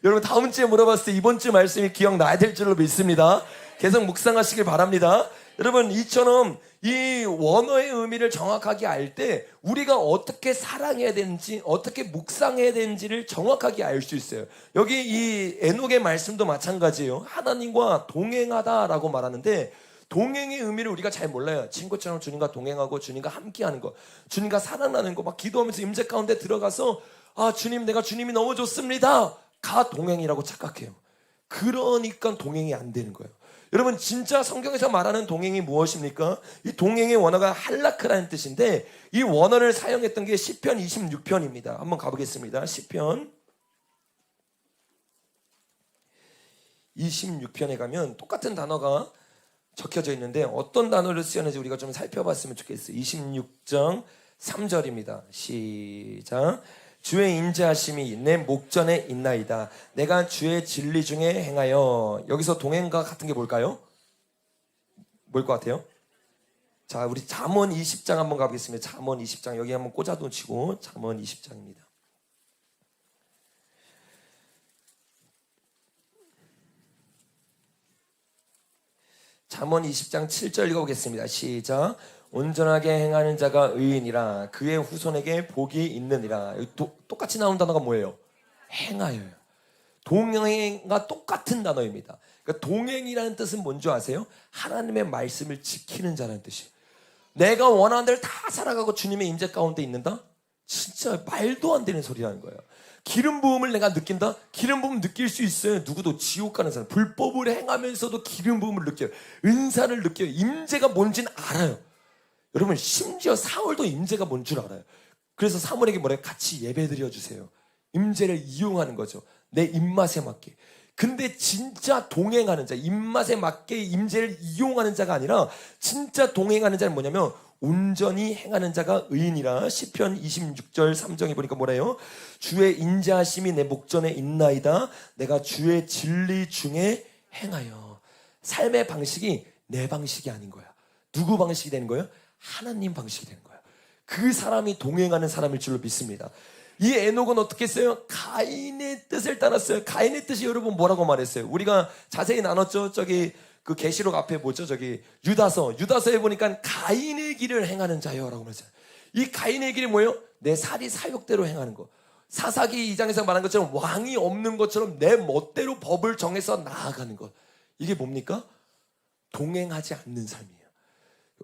여러분, 다음 주에 물어봤을 때 이번 주 말씀이 기억나야 될 줄로 믿습니다. 계속 묵상하시길 바랍니다. 여러분, 이처럼 이 원어의 의미를 정확하게 알 때 우리가 어떻게 사랑해야 되는지, 어떻게 묵상해야 되는지를 정확하게 알 수 있어요. 여기 이 에녹의 말씀도 마찬가지예요. 하나님과 동행하다라고 말하는데, 동행의 의미를 우리가 잘 몰라요. 친구처럼 주님과 동행하고 주님과 함께하는 거, 주님과 사랑하는 거, 막 기도하면서 임재 가운데 들어가서 주님, 내가 주님이 너무 좋습니다 가 동행이라고 착각해요. 그러니까 동행이 안 되는 거예요. 여러분, 진짜 성경에서 말하는 동행이 무엇입니까? 이 동행의 원어가 할라크라는 뜻인데, 이 원어를 사용했던 게 시편 26편입니다. 한번 가보겠습니다. 시편 26편에 가면 똑같은 단어가 적혀져 있는데 어떤 단어를 쓰였는지 우리가 좀 살펴봤으면 좋겠어요. 26장 3절입니다. 시작. 주의 인자하심이 내 목전에 있나이다. 내가 주의 진리 중에 행하여. 여기서 동행과 같은 게 뭘까요? 뭘 것 같아요? 자, 우리 잠언 20장 한번 가보겠습니다. 잠언 20장 여기 한번 꽂아두시고, 잠언 20장입니다. 잠언 20장 7절 읽어보겠습니다. 시작. 온전하게 행하는 자가 의인이라 그의 후손에게 복이 있느니라. 똑같이 나온 단어가 뭐예요? 행하여요. 동행과 똑같은 단어입니다. 그러니까 동행이라는 뜻은 뭔지 아세요? 하나님의 말씀을 지키는 자라는 뜻이에요. 내가 원하는 대로 다 살아가고 주님의 임재 가운데 있는다? 진짜 말도 안 되는 소리라는 거예요. 기름 부음을 내가 느낀다? 기름 부음 느낄 수 있어요. 누구도 지옥 가는 사람 불법을 행하면서도 기름 부음을 느껴요. 은사를 느껴요. 임재가 뭔지는 알아요. 여러분, 심지어 사울도 임재가 뭔 줄 알아요. 그래서 사무엘에게 뭐래요? 같이 예배 드려주세요. 임재를 이용하는 거죠. 내 입맛에 맞게. 근데 진짜 동행하는 자, 입맛에 맞게 임재를 이용하는 자가 아니라 진짜 동행하는 자는 뭐냐면 온전히 행하는 자가 의인이라. 시편 26절 3절에 보니까 뭐래요? 주의 인자하심이 내 목전에 있나이다. 내가 주의 진리 중에 행하여. 삶의 방식이 내 방식이 아닌 거야. 누구 방식이 되는 거예요? 하나님 방식이 되는 거예요. 그 사람이 동행하는 사람일 줄로 믿습니다. 이 에녹은 어떻게 했어요? 가인의 뜻을 따랐어요. 가인의 뜻이 여러분 뭐라고 말했어요? 우리가 자세히 나눴죠. 저기 그 계시록 앞에 뭐죠? 저기 유다서에 보니까 가인의 길을 행하는 자요라고 말했어요. 이 가인의 길이 뭐예요? 내 살이 사욕대로 행하는 거. 사사기 2장에서 말한 것처럼 왕이 없는 것처럼 내 멋대로 법을 정해서 나아가는 것. 이게 뭡니까? 동행하지 않는 삶이에요.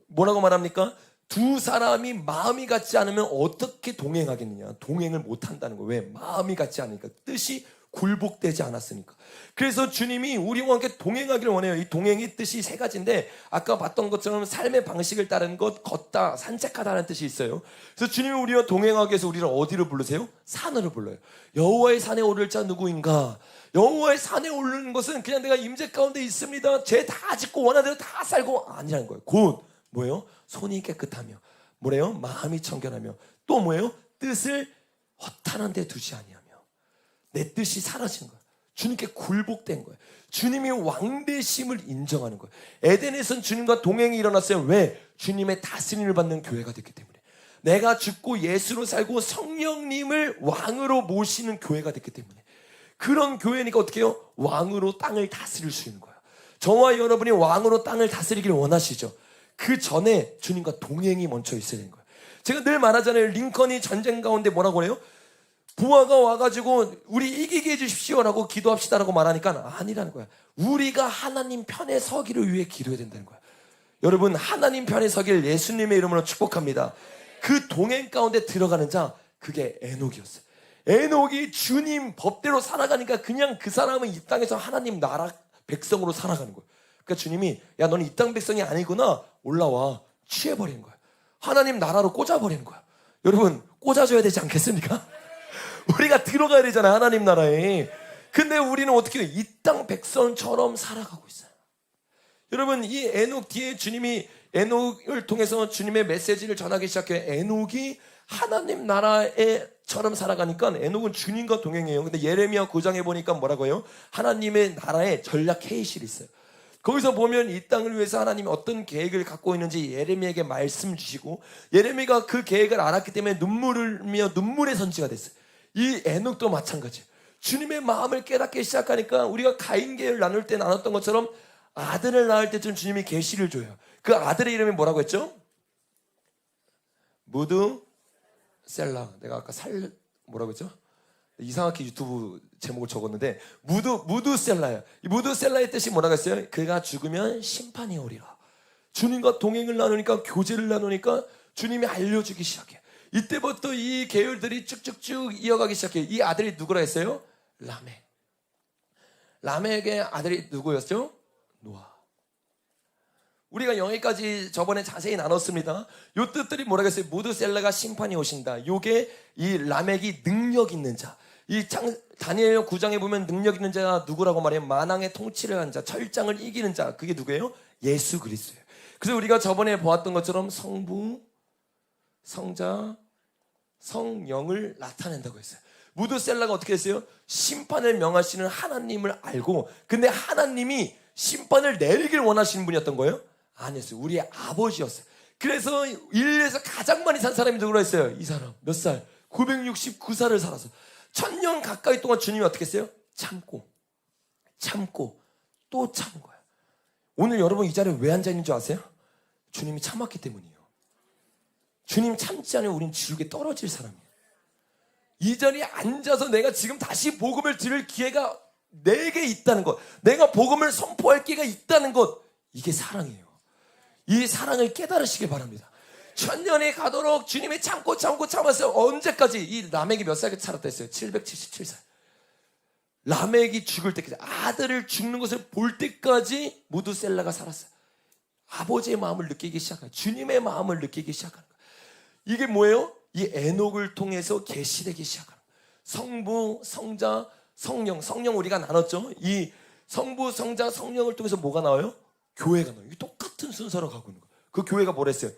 뭐라고 말합니까? 두 사람이 마음이 같지 않으면 어떻게 동행하겠느냐? 동행을 못 한다는 거예요. 왜? 마음이 같지 않으니까. 뜻이 굴복되지 않았으니까. 그래서 주님이 우리와 함께 동행하기를 원해요. 이 동행의 뜻이 세 가지인데 아까 봤던 것처럼 삶의 방식을 따르는 것, 걷다, 산책하다는 뜻이 있어요. 그래서 주님이 우리와 동행하기 위해서 우리를 어디로 부르세요? 산으로 불러요. 여호와의 산에 오를 자 누구인가? 여호와의 산에 오르는 것은 그냥 내가 임재 가운데 있습니다, 죄 다 짓고 원하는 대로 다 살고 아니라는 거예요. 곧 뭐예요? 손이 깨끗하며 뭐래요? 마음이 청결하며 또 뭐예요? 뜻을 허탄한 데 두지 아니하며. 내 뜻이 사라진 거예요. 주님께 굴복된 거예요. 주님이 왕되심을 인정하는 거예요. 에덴에서는 주님과 동행이 일어났어요. 왜? 주님의 다스림을 받는 교회가 됐기 때문에. 내가 죽고 예수로 살고 성령님을 왕으로 모시는 교회가 됐기 때문에. 그런 교회니까 어떻게 해요? 왕으로 땅을 다스릴 수 있는 거예요. 저와 여러분이 왕으로 땅을 다스리기를 원하시죠? 그 전에 주님과 동행이 먼저 있어야 되는 거예요. 제가 늘 말하잖아요. 링컨이 전쟁 가운데 뭐라고 해요? 부하가 와가지고 우리 이기게 해주십시오라고 기도합시다라고 말하니까 아니라는 거야. 우리가 하나님 편에 서기를 위해 기도해야 된다는 거야. 여러분, 하나님 편에 서기를 예수님의 이름으로 축복합니다. 그 동행 가운데 들어가는 자, 그게 에녹이었어요. 에녹이 주님 법대로 살아가니까 그냥 그 사람은 이 땅에서 하나님 나라 백성으로 살아가는 거예요. 그러니까 주님이 야, 너는 이 땅 백성이 아니구나, 올라와. 취해버리는 거야. 하나님 나라로 꽂아버리는 거야. 여러분, 꽂아줘야 되지 않겠습니까? 우리가 들어가야 되잖아요, 하나님 나라에. 근데 우리는 어떻게 해요? 이 땅 백성처럼 살아가고 있어요. 여러분, 이 에녹 뒤에 주님이 에녹을 통해서 주님의 메시지를 전하기 시작해요. 에녹이 하나님 나라에처럼 살아가니까 에녹은 주님과 동행해요. 근데 예레미야 9장에 보니까 뭐라고 해요? 하나님의 나라에 전략 회의실이 있어요. 거기서 보면 이 땅을 위해서 하나님이 어떤 계획을 갖고 있는지 예레미야에게 말씀 주시고, 예레미야가 그 계획을 알았기 때문에 눈물을 흘리며 눈물의 선지가 됐어요. 이 에녹도 마찬가지예요. 주님의 마음을 깨닫기 시작하니까 우리가 가인계를 나눌 때 나눴던 것처럼 아들을 낳을 때쯤 주님이 계시를 줘요. 그 아들의 이름이 뭐라고 했죠? 무드셀라. 내가 아까 뭐라고 했죠? 이상하게 유튜브 제목을 적었는데 무드셀라예요. 이 무드셀라의 뜻이 뭐라고 했어요? 그가 죽으면 심판이 오리라. 주님과 동행을 나누니까, 교제를 나누니까 주님이 알려주기 시작해. 이때부터 이 계율들이 쭉쭉쭉 이어가기 시작해. 이 아들이 누구라 했어요? 라멕. 라멕의 아들이 누구였죠? 노아. 우리가 여기까지 저번에 자세히 나눴습니다. 요 뜻들이 뭐라고 했어요? 무드셀라가 심판이 오신다. 요게 이 라멕이 능력 있는 자. 다니엘 9장에 보면 능력 있는 자가 누구라고 말해요? 만왕의 통치를 한 자, 철장을 이기는 자. 그게 누구예요? 예수 그리스도예요. 그래서 우리가 저번에 보았던 것처럼 성부, 성자, 성령을 나타낸다고 했어요. 무드셀라가 어떻게 했어요? 심판을 명하시는 하나님을 알고, 근데 하나님이 심판을 내리길 원하시는 분이었던 거예요? 아니었어요. 우리의 아버지였어요. 그래서 인류에서 가장 많이 산 사람이 누구라 했어요? 이 사람 몇 살? 969살을 살아서 1000년 가까이 동안 주님이 어떻게 했어요? 참고 또 참은 거예요. 오늘 여러분 이 자리에 왜 앉아있는 줄 아세요? 주님이 참았기 때문이에요. 주님 참지 않으면 우린 지옥에 떨어질 사람이에요. 이 자리에 앉아서 내가 지금 다시 복음을 들을 기회가 내게 있다는 것, 내가 복음을 선포할 기회가 있다는 것, 이게 사랑이에요. 이 사랑을 깨달으시길 바랍니다. 1000년이 가도록 주님이 참았어요. 언제까지? 이 라멕이 몇 살 살았다 했어요? 777살. 라멕이 죽을 때까지, 아들을 죽는 것을 볼 때까지 무드셀라가 살았어요. 아버지의 마음을 느끼기 시작해요. 주님의 마음을 느끼기 시작하는 거예요. 이게 뭐예요? 이 에녹을 통해서 계시되기 시작하는 거예요. 성부, 성자, 성령 우리가 나눴죠. 이 성부, 성자, 성령을 통해서 뭐가 나와요? 교회가 나와요. 똑같은 순서로 가고 있는 거예요. 그 교회가 뭐랬어요?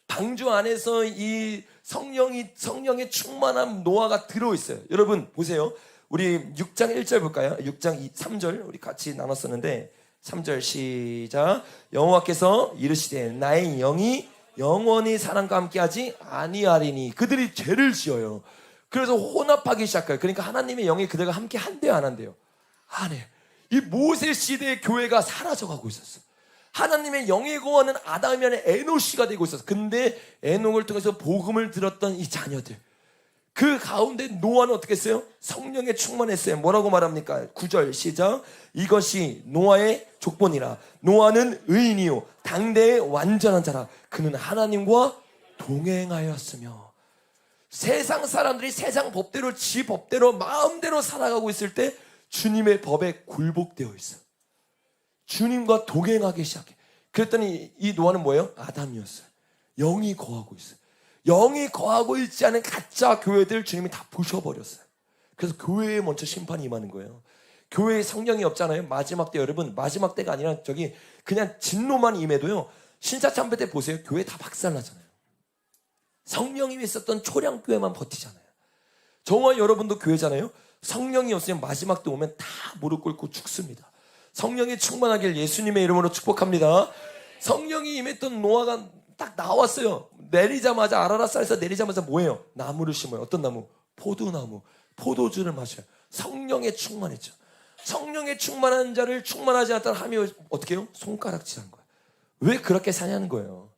방주 안에서 이 성령의 충만한 노아가 들어있어요. 여러분 보세요. 우리 6장 1절 볼까요? 6장 3절 우리 같이 나눴었는데 3절 시작. 여호와께서 이르시되 나의 영이 영원히 사람과 함께하지 아니하리니. 그들이 죄를 지어요. 그래서 혼합하기 시작해요. 그러니까 하나님의 영이 그들과 함께 한대요, 안 한대요? 안 해요. 이 모세 시대의 교회가 사라져가고 있었어. 하나님의 영이 거하는 아담이 아닌 에녹시가 되고 있었어. 근데 에녹을 통해서 복음을 들었던 이 자녀들, 그 가운데 노아는 어떻게 했어요? 성령에 충만했어요. 뭐라고 말합니까? 9절 시작. 이것이 노아의 족본이라. 노아는 의인이요 당대의 완전한 자라. 그는 하나님과 동행하였으며. 세상 사람들이 세상 법대로 지 법대로 마음대로 살아가고 있을 때 주님의 법에 굴복되어 있어. 주님과 동행하기 시작해. 그랬더니 이 노아는 뭐예요? 아담이었어요. 영이 거하고 있어요. 영이 거하고 있지 않은 가짜 교회들 주님이 다 부셔버렸어요. 그래서 교회에 먼저 심판이 임하는 거예요. 교회에 성령이 없잖아요. 마지막 때, 여러분 마지막 때가 아니라 저기 그냥 진노만 임해도요, 신사참배 때 보세요. 교회 다 박살나잖아요. 성령이 있었던 초량교회만 버티잖아요. 저와 여러분도 교회잖아요. 성령이 없으면 마지막 때 오면 다 무릎 꿇고 죽습니다. 성령이 충만하길 예수님의 이름으로 축복합니다. 성령이 임했던 노아가 딱 나왔어요. 내리자마자 아라랏산에서 내리자마자 뭐예요? 나무를 심어요. 어떤 나무? 포도나무. 포도주를 마셔요. 성령에 충만했죠. 성령에 충만한 자를 충만하지 않다는 함이 어떻게 해요? 손가락질한 거예요. 왜 그렇게 사냐는 거예요.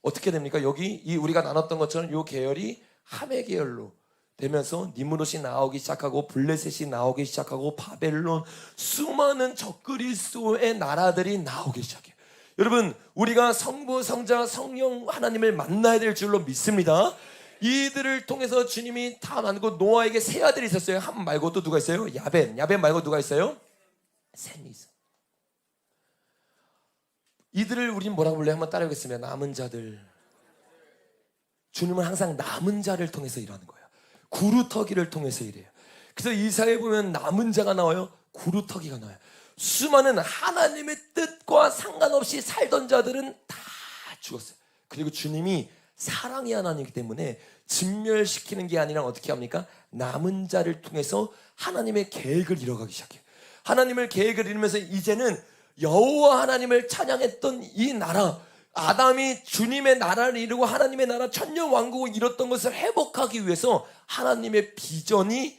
어떻게 됩니까? 여기 이 우리가 나눴던 것처럼 이 계열이 함의 계열로 되면서 니므롯이 나오기 시작하고 블레셋이 나오기 시작하고 바벨론, 수많은 적그리스도의 나라들이 나오기 시작해요. 여러분 우리가 성부, 성자, 성령 하나님을 만나야 될 줄로 믿습니다. 이들을 통해서 주님이 다 만들고 노아에게 세 아들이 있었어요. 함 말고 또 누가 있어요? 야벤 말고 누가 있어요? 셈이 있어요. 이들을 우리는 뭐라고 불러요? 한번 따라해보겠습니다. 남은 자들. 주님은 항상 남은 자를 통해서 일하는 거예요. 구루터기를 통해서 일해요. 그래서 이사야에 보면 남은 자가 나와요. 구루터기가 나와요. 수많은 하나님의 뜻과 상관없이 살던 자들은 다 죽었어요. 그리고 주님이 사랑의 하나님이기 때문에 진멸시키는 게 아니라 어떻게 합니까? 남은 자를 통해서 하나님의 계획을 이뤄가기 시작해요. 하나님의 계획을 이루면서 이제는 여호와 하나님을 찬양했던 이 나라, 아담이 주님의 나라를 이루고 하나님의 나라 천년왕국을 이뤘던 것을 회복하기 위해서 하나님의 비전이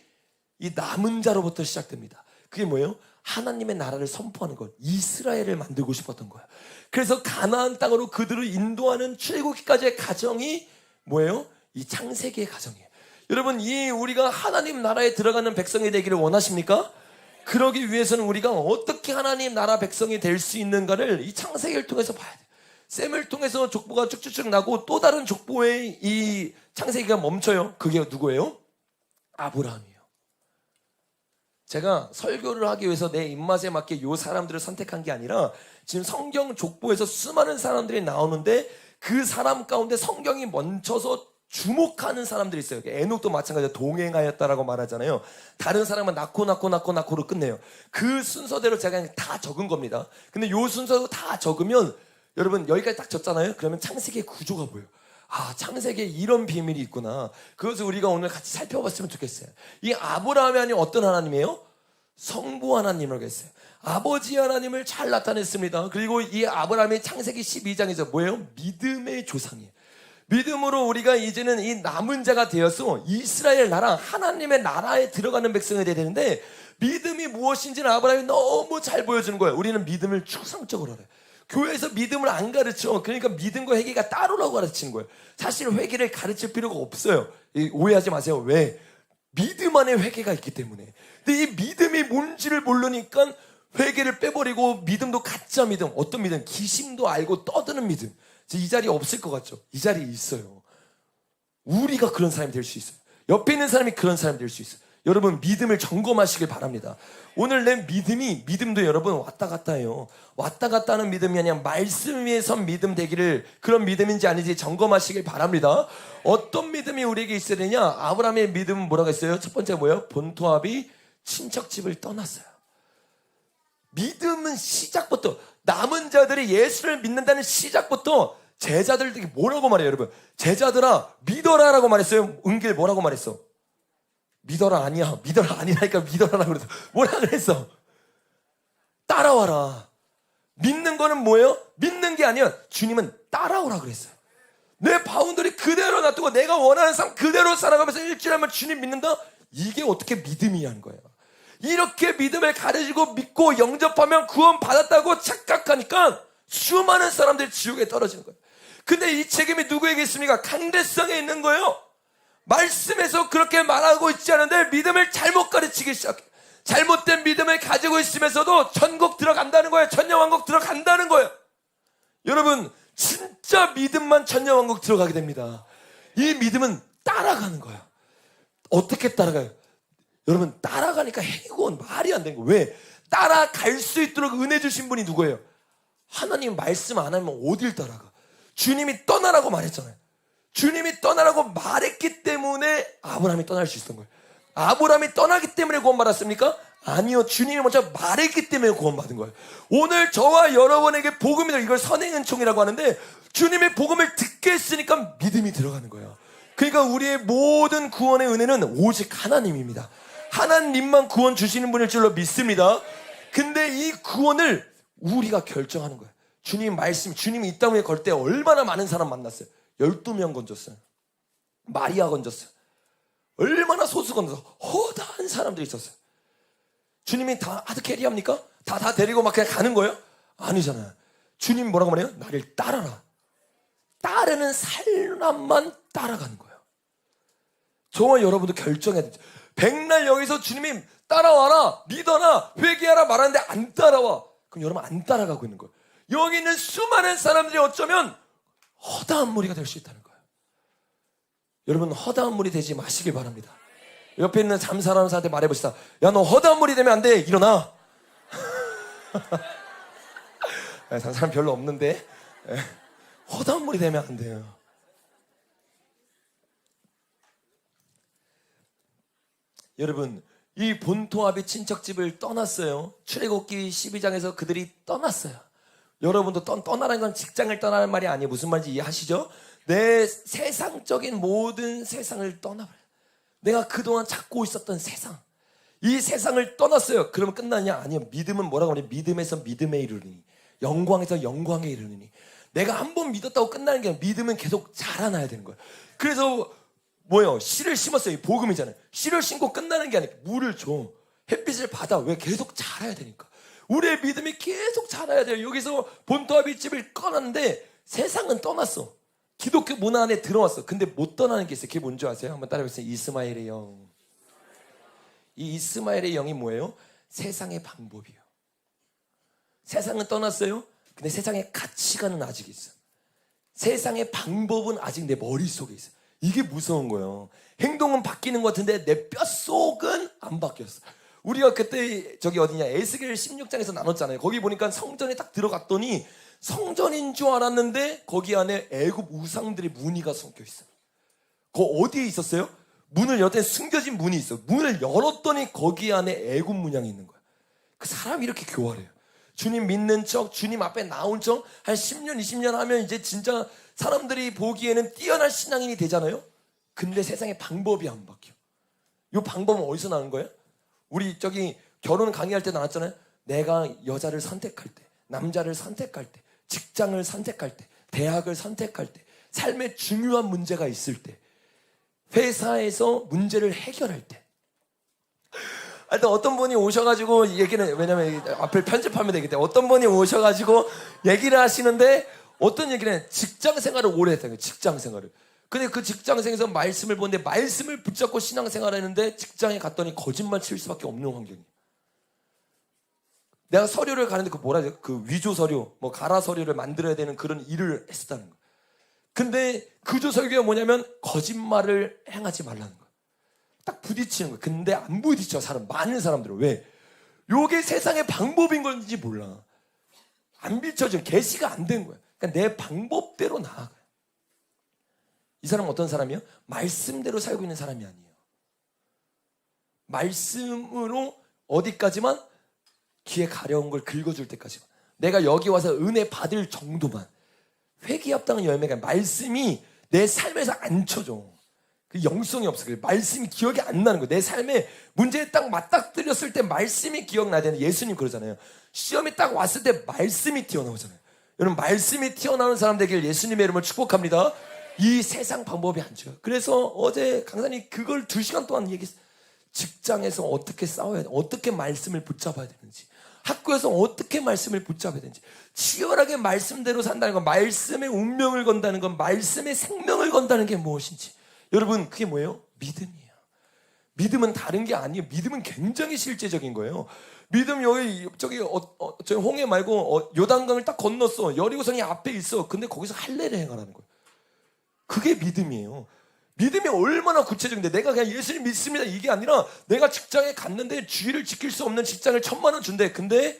이 남은 자로부터 시작됩니다. 그게 뭐예요? 하나님의 나라를 선포하는 것, 이스라엘을 만들고 싶었던 거예요. 그래서 가나안 땅으로 그들을 인도하는 출애굽기까지의 과정이 뭐예요? 이 창세기의 과정이에요. 여러분 이 우리가 하나님 나라에 들어가는 백성이 되기를 원하십니까? 그러기 위해서는 우리가 어떻게 하나님 나라 백성이 될 수 있는가를 이 창세기를 통해서 봐야 돼요. 셈을 통해서 족보가 쭉쭉쭉 나고 또 다른 족보에 이 창세기가 멈춰요. 그게 누구예요? 아브라함이에요. 제가 설교를 하기 위해서 내 입맛에 맞게 이 사람들을 선택한 게 아니라 지금 성경 족보에서 수많은 사람들이 나오는데 그 사람 가운데 성경이 멈춰서 주목하는 사람들이 있어요. 에녹도 마찬가지로 동행하였다라고 말하잖아요. 다른 사람은 낳고로 끝내요. 그 순서대로 제가 그냥 다 적은 겁니다. 근데 요 순서도 다 적으면 여러분 여기까지 딱 적잖아요. 그러면 창세기의 구조가 보여요. 아, 창세기에 이런 비밀이 있구나. 그것을 우리가 오늘 같이 살펴봤으면 좋겠어요. 이 아브라함이 아닌 어떤 하나님이에요? 성부 하나님이라고 했어요. 아버지 하나님을 잘 나타냈습니다. 그리고 이 아브라함이 창세기 12장에서 뭐예요? 믿음의 조상이에요. 믿음으로 우리가 이제는 이 남은 자가 되어서 이스라엘 나라, 하나님의 나라에 들어가는 백성이 돼야 되는데 믿음이 무엇인지는 아브라함이 너무 잘 보여주는 거예요. 우리는 믿음을 추상적으로 알아요. 교회에서 믿음을 안 가르쳐. 그러니까 믿음과 회개가 따로라고 가르치는 거예요. 사실 회개를 가르칠 필요가 없어요. 오해하지 마세요. 왜? 믿음 안에 회개가 있기 때문에. 근데 이 믿음이 뭔지를 모르니까 회개를 빼버리고 믿음도 가짜 믿음, 어떤 믿음? 기심도 알고 떠드는 믿음. 이 자리에 없을 것 같죠? 이 자리에 있어요. 우리가 그런 사람이 될 수 있어요. 옆에 있는 사람이 그런 사람이 될 수 있어요. 여러분 믿음을 점검하시길 바랍니다. 오늘 내 믿음도 여러분 왔다 갔다 해요. 왔다 갔다 하는 믿음이 아니라 말씀 위에 선 믿음 되기를, 그런 믿음인지 아닌지 점검하시길 바랍니다. 어떤 믿음이 우리에게 있어야 되냐? 아브라함의 믿음은 뭐라고 했어요? 첫 번째 뭐예요? 본토압이 친척집을 떠났어요. 믿음은 시작부터, 남은 자들이 예수를 믿는다는 시작부터 제자들에게 뭐라고 말해요, 여러분? 제자들아 믿어라라고 말했어요. 은길 뭐라고 말했어? 믿어라 아니야. 믿어라 아니라니까 믿어라라고 그랬어. 뭐라 그랬어? 따라와라. 믿는 거는 뭐예요? 믿는 게 아니야. 주님은 따라오라 그랬어요. 내 바운더리 그대로 놔두고 내가 원하는 삶 그대로 살아가면서 일주일에 한 번 주님 믿는다? 이게 어떻게 믿음이냐는 거예요. 이렇게 믿음을 가르치고 믿고 영접하면 구원 받았다고 착각하니까 수많은 사람들이 지옥에 떨어지는 거예요. 근데 이 책임이 누구에게 있습니까? 강대성에 있는 거예요. 말씀에서 그렇게 말하고 있지 않은데 믿음을 잘못 가르치기 시작해요. 잘못된 믿음을 가지고 있으면서도 천국 들어간다는 거예요. 천녀왕국 들어간다는 거예요. 여러분 진짜 믿음만 천녀왕국 들어가게 됩니다. 이 믿음은 따라가는 거예요. 어떻게 따라가요? 여러분 따라가니까 행운 말이 안 되는 거예요. 왜? 따라갈 수 있도록 은혜 주신 분이 누구예요? 하나님 말씀 안 하면 어딜 따라가? 주님이 떠나라고 말했잖아요. 주님이 떠나라고 말했기 때문에 아브라함이 떠날 수 있었던 거예요. 아브라함이 떠나기 때문에 구원받았습니까? 아니요. 주님이 먼저 말했기 때문에 구원받은 거예요. 오늘 저와 여러분에게 복음이 이걸 선행은총이라고 하는데 주님의 복음을 듣게 했으니까 믿음이 들어가는 거예요. 그러니까 우리의 모든 구원의 은혜는 오직 하나님입니다. 하나님만 구원 주시는 분일 줄로 믿습니다. 근데 이 구원을 우리가 결정하는 거예요. 주님 말씀, 주님이 이 땅에 걸 때 얼마나 많은 사람 만났어요. 12명 건졌어요. 마리아 건졌어요. 얼마나 소수 건져서 허다한 사람들이 있었어요. 주님이 다 하드캐리합니까? 다 데리고 막 그냥 가는 거예요? 아니잖아요. 주님 뭐라고 말해요? 나를 따라라. 따르는 사람만 따라가는 거예요. 저와 여러분도 결정해야 되죠. 백날 여기서 주님이 따라와라, 믿어라, 회개하라 말하는데 안 따라와. 그럼 여러분 안 따라가고 있는 거예요. 여기 있는 수많은 사람들이 어쩌면 허다한 무리가 될 수 있다는 거예요. 여러분 허다한 무리 되지 마시길 바랍니다. 옆에 있는 잠사라는 사람한테 말해봅시다. 야, 너 허다한 무리 되면 안 돼. 일어나. 잠사람 별로 없는데 허다한 무리 되면 안 돼요. 여러분 이 본토압이 친척집을 떠났어요. 출애굽기 12장에서 그들이 떠났어요. 여러분도 떠나라는 건 직장을 떠나는 말이 아니에요. 무슨 말인지 이해하시죠? 내 세상적인 모든 세상을 떠나버려요. 내가 그동안 찾고 있었던 세상, 이 세상을 떠났어요. 그러면 끝나냐? 아니요. 믿음은 뭐라고 하냐? 믿음에서 믿음에 이르르니, 영광에서 영광에 이르르니. 내가 한 번 믿었다고 끝나는 게 아니라 믿음은 계속 자라나야 되는 거예요. 그래서 뭐예요? 씨를 심었어요. 복음이잖아요. 씨를 심고 끝나는 게 아니라 물을 줘, 햇빛을 받아. 왜? 계속 자라야 되니까. 우리의 믿음이 계속 자라야 돼요. 여기서 본토압이 집을 꺼놨는데 세상은 떠났어. 기독교 문화 안에 들어왔어. 근데 못 떠나는 게 있어요. 그게 뭔지 아세요? 한번 따라해보세요. 이스마엘의 영. 이 이스마엘의 영이 뭐예요? 세상의 방법이에요. 세상은 떠났어요. 근데 세상의 가치관은 아직 있어. 세상의 방법은 아직 내 머릿속에 있어. 이게 무서운 거예요. 행동은 바뀌는 것 같은데 내 뼛속은 안 바뀌었어. 우리가 그때 저기 어디냐 에스겔 16장에서 나눴잖아요. 거기 보니까 성전에 딱 들어갔더니 성전인 줄 알았는데 거기 안에 애굽 우상들의 무늬가 섞여 있어. 그 어디에 있었어요? 문을 열었더니 숨겨진 문이 있어. 문을 열었더니 거기 안에 애굽 문양이 있는 거야. 그 사람이 이렇게 교활해요. 주님 믿는 척, 주님 앞에 나온 척, 한 10년, 20년 하면 이제 진짜 사람들이 보기에는 뛰어난 신앙인이 되잖아요? 근데 세상의 방법이 안 바뀌어. 이 방법은 어디서 나는 거예요? 우리 저기 결혼 강의할 때 나왔잖아요? 내가 여자를 선택할 때, 남자를 선택할 때, 직장을 선택할 때, 대학을 선택할 때, 삶에 중요한 문제가 있을 때, 회사에서 문제를 해결할 때, 하여튼 어떤 분이 오셔가지고 얘기는, 왜냐면 앞을 편집하면 되기 때문에 어떤 분이 오셔가지고 얘기를 하시는데 어떤 얘기는 직장 생활을 오래 했다는 거예요. 직장 생활을. 근데 그 직장생에서 말씀을 보는데 말씀을 붙잡고 신앙생활을 했는데 직장에 갔더니 거짓말 칠 수밖에 없는 환경이에요. 내가 서류를 가는데 그 뭐라 해야 돼? 그 위조 서류, 뭐 가라 서류를 만들어야 되는 그런 일을 했었다는 거예요. 근데 구조 설교가 뭐냐면 거짓말을 행하지 말라는 거예요. 딱 부딪히는 거예요. 근데 안 부딪혀 사람 많은 사람들은. 왜? 요게 세상의 방법인 건지 몰라. 안 비춰져. 계시가 안 된 거야. 그러니까 내 방법대로 나아가요. 이 사람은 어떤 사람이에요? 말씀대로 살고 있는 사람이 아니에요. 말씀으로 어디까지만? 귀에 가려운 걸 긁어줄 때까지만. 내가 여기 와서 은혜 받을 정도만. 회개합당한 열매가 말씀이 내 삶에서 안 쳐져. 그 영성이 없어. 말씀이 기억이 안 나는 거예요. 내 삶에 문제에 딱 맞닥뜨렸을 때 말씀이 기억나야 되는데 예수님 그러잖아요. 시험이 딱 왔을 때 말씀이 튀어나오잖아요. 여러분 말씀이 튀어나오는 사람 되길 예수님의 이름을 축복합니다. 이 세상 방법이 안 좋아요. 그래서 어제 강사님 그걸 2시간 동안 얘기했어요. 직장에서 어떻게 싸워야 돼, 어떻게 말씀을 붙잡아야 되는지, 학교에서 어떻게 말씀을 붙잡아야 되는지, 치열하게 말씀대로 산다는 건, 말씀의 운명을 건다는 건, 말씀의 생명을 건다는 게 무엇인지. 여러분 그게 뭐예요? 믿음이에요. 믿음은 다른 게 아니에요. 믿음은 굉장히 실제적인 거예요. 믿음 여기 저기 저기 홍해 말고 요단강을 딱 건넜어. 여리고성이 앞에 있어. 근데 거기서 할례를 행하라는 거예요. 그게 믿음이에요. 믿음이 얼마나 구체적인데, 내가 그냥 예수님 믿습니다 이게 아니라 내가 직장에 갔는데 주의를 지킬 수 없는 직장을 1,000만 원 준대. 근데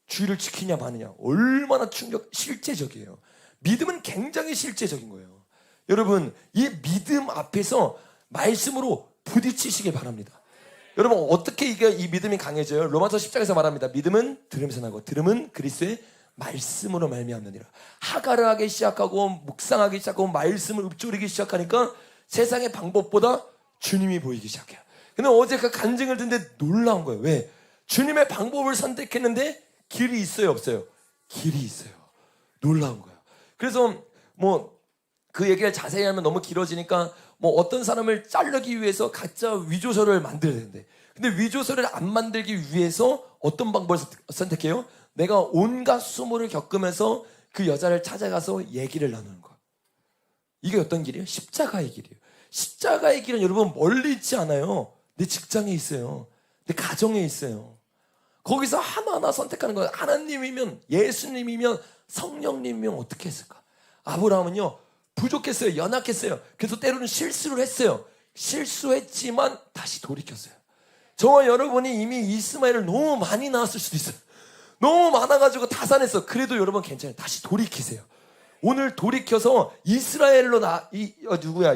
주의를 지키냐 마느냐, 얼마나 실제적이에요. 믿음은 굉장히 실제적인 거예요. 여러분 이 믿음 앞에서 말씀으로 부딪히시길 바랍니다. 여러분 어떻게 이 믿음이 강해져요? 로마서 10장에서 말합니다. 믿음은 들으면서 나고 들음은 그리스도의 말씀으로 말미암느니라. 하가를 하기 시작하고 묵상하기 시작하고 말씀을 읊조리기 시작하니까 세상의 방법보다 주님이 보이기 시작해요. 근데 어제 그 간증을 듣는데 놀라운 거예요. 왜? 주님의 방법을 선택했는데 길이 있어요 없어요? 길이 있어요. 놀라운 거예요. 그래서 뭐 그 얘기를 자세히 하면 너무 길어지니까 뭐 어떤 사람을 자르기 위해서 가짜 위조서를 만들어야 되는데, 근데 위조서를 안 만들기 위해서 어떤 방법을 선택해요? 내가 온갖 수모를 겪으면서 그 여자를 찾아가서 얘기를 나누는 거야. 이게 어떤 길이에요? 십자가의 길이에요. 십자가의 길은 여러분 멀리 있지 않아요. 내 직장에 있어요. 내 가정에 있어요. 거기서 하나하나 선택하는 거예요. 하나님이면, 예수님이면, 성령님이면 어떻게 했을까? 아브라함은요 부족했어요. 연약했어요. 그래서 때로는 실수를 했어요. 실수했지만 다시 돌이켰어요. 저와 여러분이 이미 이스마엘을 너무 많이 낳았을 수도 있어요. 너무 많아가지고 다산했어. 그래도 여러분 괜찮아요. 다시 돌이키세요. 오늘 돌이켜서 이스라엘로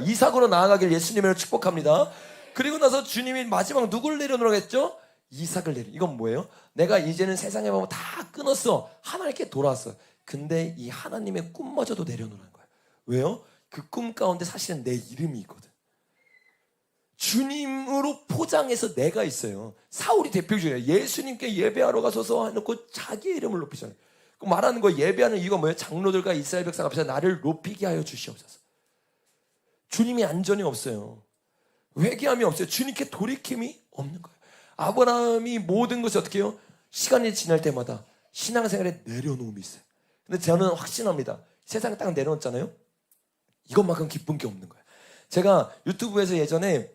이삭으로 나아가길 예수님을 축복합니다. 그리고 나서 주님이 마지막 누굴 내려놓으라고 했죠? 이삭을 내려. 이건 뭐예요? 내가 이제는 세상에 보면 다 끊었어. 하나님께 돌아왔어. 근데 이 하나님의 꿈마저도 내려놓으라는 거예요. 왜요? 그 꿈 가운데 사실은 내 이름이 있거든. 주님으로 포장해서 내가 있어요. 사울이 대표적이에요. 예수님께 예배하러 가서서 해놓고 자기의 이름을 높이잖아요. 말하는 거, 예배하는 이유가 뭐예요? 장로들과 이스라엘 백성 앞에서 나를 높이게 하여 주시옵소서. 주님이 안전이 없어요. 회개함이 없어요. 주님께 돌이킴이 없는 거예요. 아브라함이 모든 것이 어떻게 해요? 시간이 지날 때마다 신앙생활에 내려놓음이 있어요. 근데 저는 확신합니다. 세상에 딱 내려놓잖아요. 이것만큼 기쁜 게 없는 거예요. 제가 유튜브에서 예전에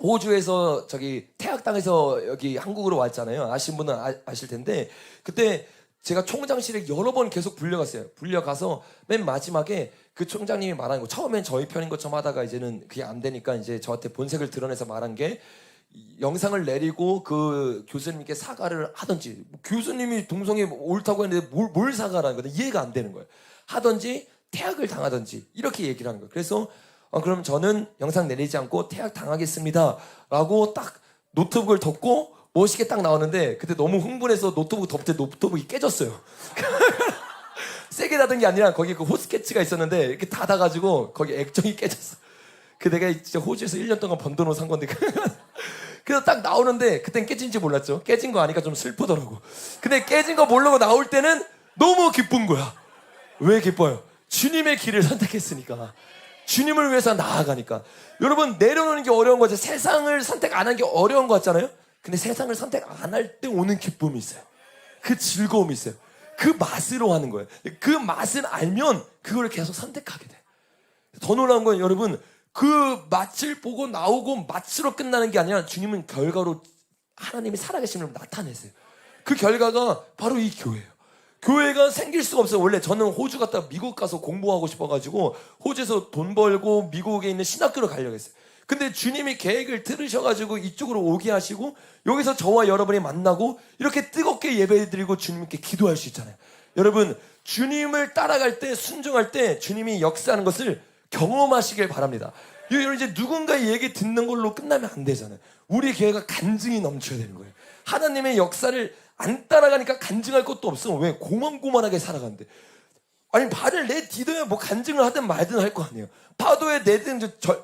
호주에서 저기 태학 퇴학당해서 여기 한국으로 왔잖아요. 아시는 분은 아실 텐데 그때 제가 총장실에 여러 번 계속 불려갔어요. 불려가서 맨 마지막에 그 총장님이 말한 거, 처음엔 저희 편인 것처럼 하다가 이제는 그게 안 되니까 이제 저한테 본색을 드러내서 말한 게, 영상을 내리고 그 교수님께 사과를 하든지, 교수님이 동성애 옳다고 했는데 뭘 사과라는 거예요. 이해가 안 되는 거예요. 하든지 퇴학을 당하든지 이렇게 얘기를 하는 거예요. 그래서 그럼 저는 영상 내리지 않고 퇴학 당하겠습니다 라고 딱 노트북을 덮고 멋있게 딱 나오는데, 그때 너무 흥분해서 노트북 덮을 때 노트북이 깨졌어요. 세게 닫은 게 아니라 거기 그 호스케치가 있었는데 이렇게 닫아가지고 거기 액정이 깨졌어. 그 내가 진짜 호주에서 1년 동안 번 돈으로 산 건데 그래서 딱 나오는데 그땐 깨진지 몰랐죠. 깨진 거 아니까 좀 슬프더라고. 근데 깨진 거 모르고 나올 때는 너무 기쁜 거야. 왜 기뻐요? 주님의 길을 선택했으니까. 주님을 위해서 나아가니까. 여러분, 내려놓는 게 어려운 거죠. 세상을 선택 안 한 게 어려운 거 같잖아요. 근데 세상을 선택 안 할 때 오는 기쁨이 있어요. 그 즐거움이 있어요. 그 맛으로 하는 거예요. 그 맛을 알면 그걸 계속 선택하게 돼. 더 놀라운 건 여러분, 그 맛을 보고 나오고 맛으로 끝나는 게 아니라 주님은 결과로 하나님이 살아계심을 나타내세요. 그 결과가 바로 이 교회예요. 교회가 생길 수가 없어요. 원래 저는 호주 갔다가 미국 가서 공부하고 싶어가지고 호주에서 돈 벌고 미국에 있는 신학교로 가려고 했어요. 근데 주님이 계획을 틀으셔가지고 이쪽으로 오게 하시고 여기서 저와 여러분이 만나고 이렇게 뜨겁게 예배드리고 주님께 기도할 수 있잖아요. 여러분, 주님을 따라갈 때, 순종할 때 주님이 역사하는 것을 경험하시길 바랍니다. 여러분, 이제 누군가의 얘기 듣는 걸로 끝나면 안 되잖아요. 우리 교회가 간증이 넘쳐야 되는 거예요. 하나님의 역사를 안 따라가니까 간증할 것도 없어. 왜? 고만고만하게 살아가는데. 아니, 발을 내디뎌야 뭐 간증을 하든 말든 할 거 아니에요. 파도에 내든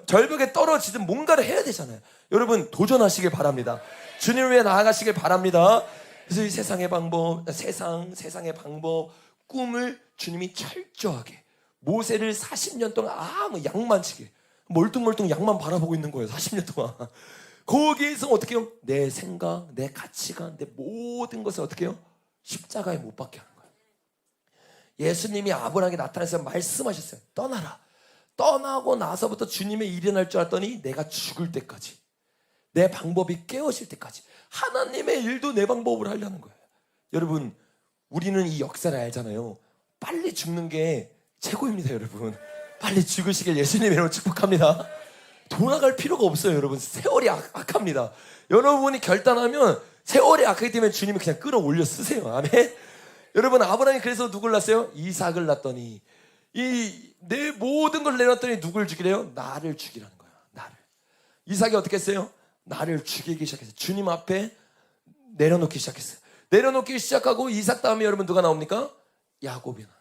절벽에 떨어지든 뭔가를 해야 되잖아요. 여러분, 도전하시길 바랍니다. 주님을 위해 나아가시길 바랍니다. 그래서 이 세상의 방법, 세상의 방법, 꿈을 주님이 철저하게, 모세를 40년 동안 아무 양만치게 멀뚱멀뚱 양만 바라보고 있는 거예요. 40년 동안. 거기에서 어떻게 해요? 내 생각, 내 가치관, 내 모든 것을 어떻게 해요? 십자가에 못 박게 하는 거예요. 예수님이 아브라함에게 나타나서 말씀하셨어요. 떠나라. 떠나고 나서부터 주님의 일이 일어날 줄 알았더니 내가 죽을 때까지, 내 방법이 깨어질 때까지 하나님의 일도 내 방법으로 하려는 거예요. 여러분, 우리는 이 역사를 알잖아요. 빨리 죽는 게 최고입니다. 여러분, 빨리 죽으시길 예수님의 이름으로 축복합니다. 돌아갈 필요가 없어요. 여러분, 세월이 악합니다. 여러분이 결단하면 세월이 악하기 때문에 주님이 그냥 끌어올려 쓰세요. 아멘. 여러분, 아브라함이 그래서 누굴 낳았어요? 이삭을 낳았더니, 내 모든 걸 내놨더니 누굴 죽이래요? 나를 죽이라는 거야. 나를. 이삭이 어떻게 했어요? 나를 죽이기 시작했어요. 주님 앞에 내려놓기 시작했어요. 내려놓기 시작하고 이삭 다음에 여러분 누가 나옵니까? 야곱이 나와요.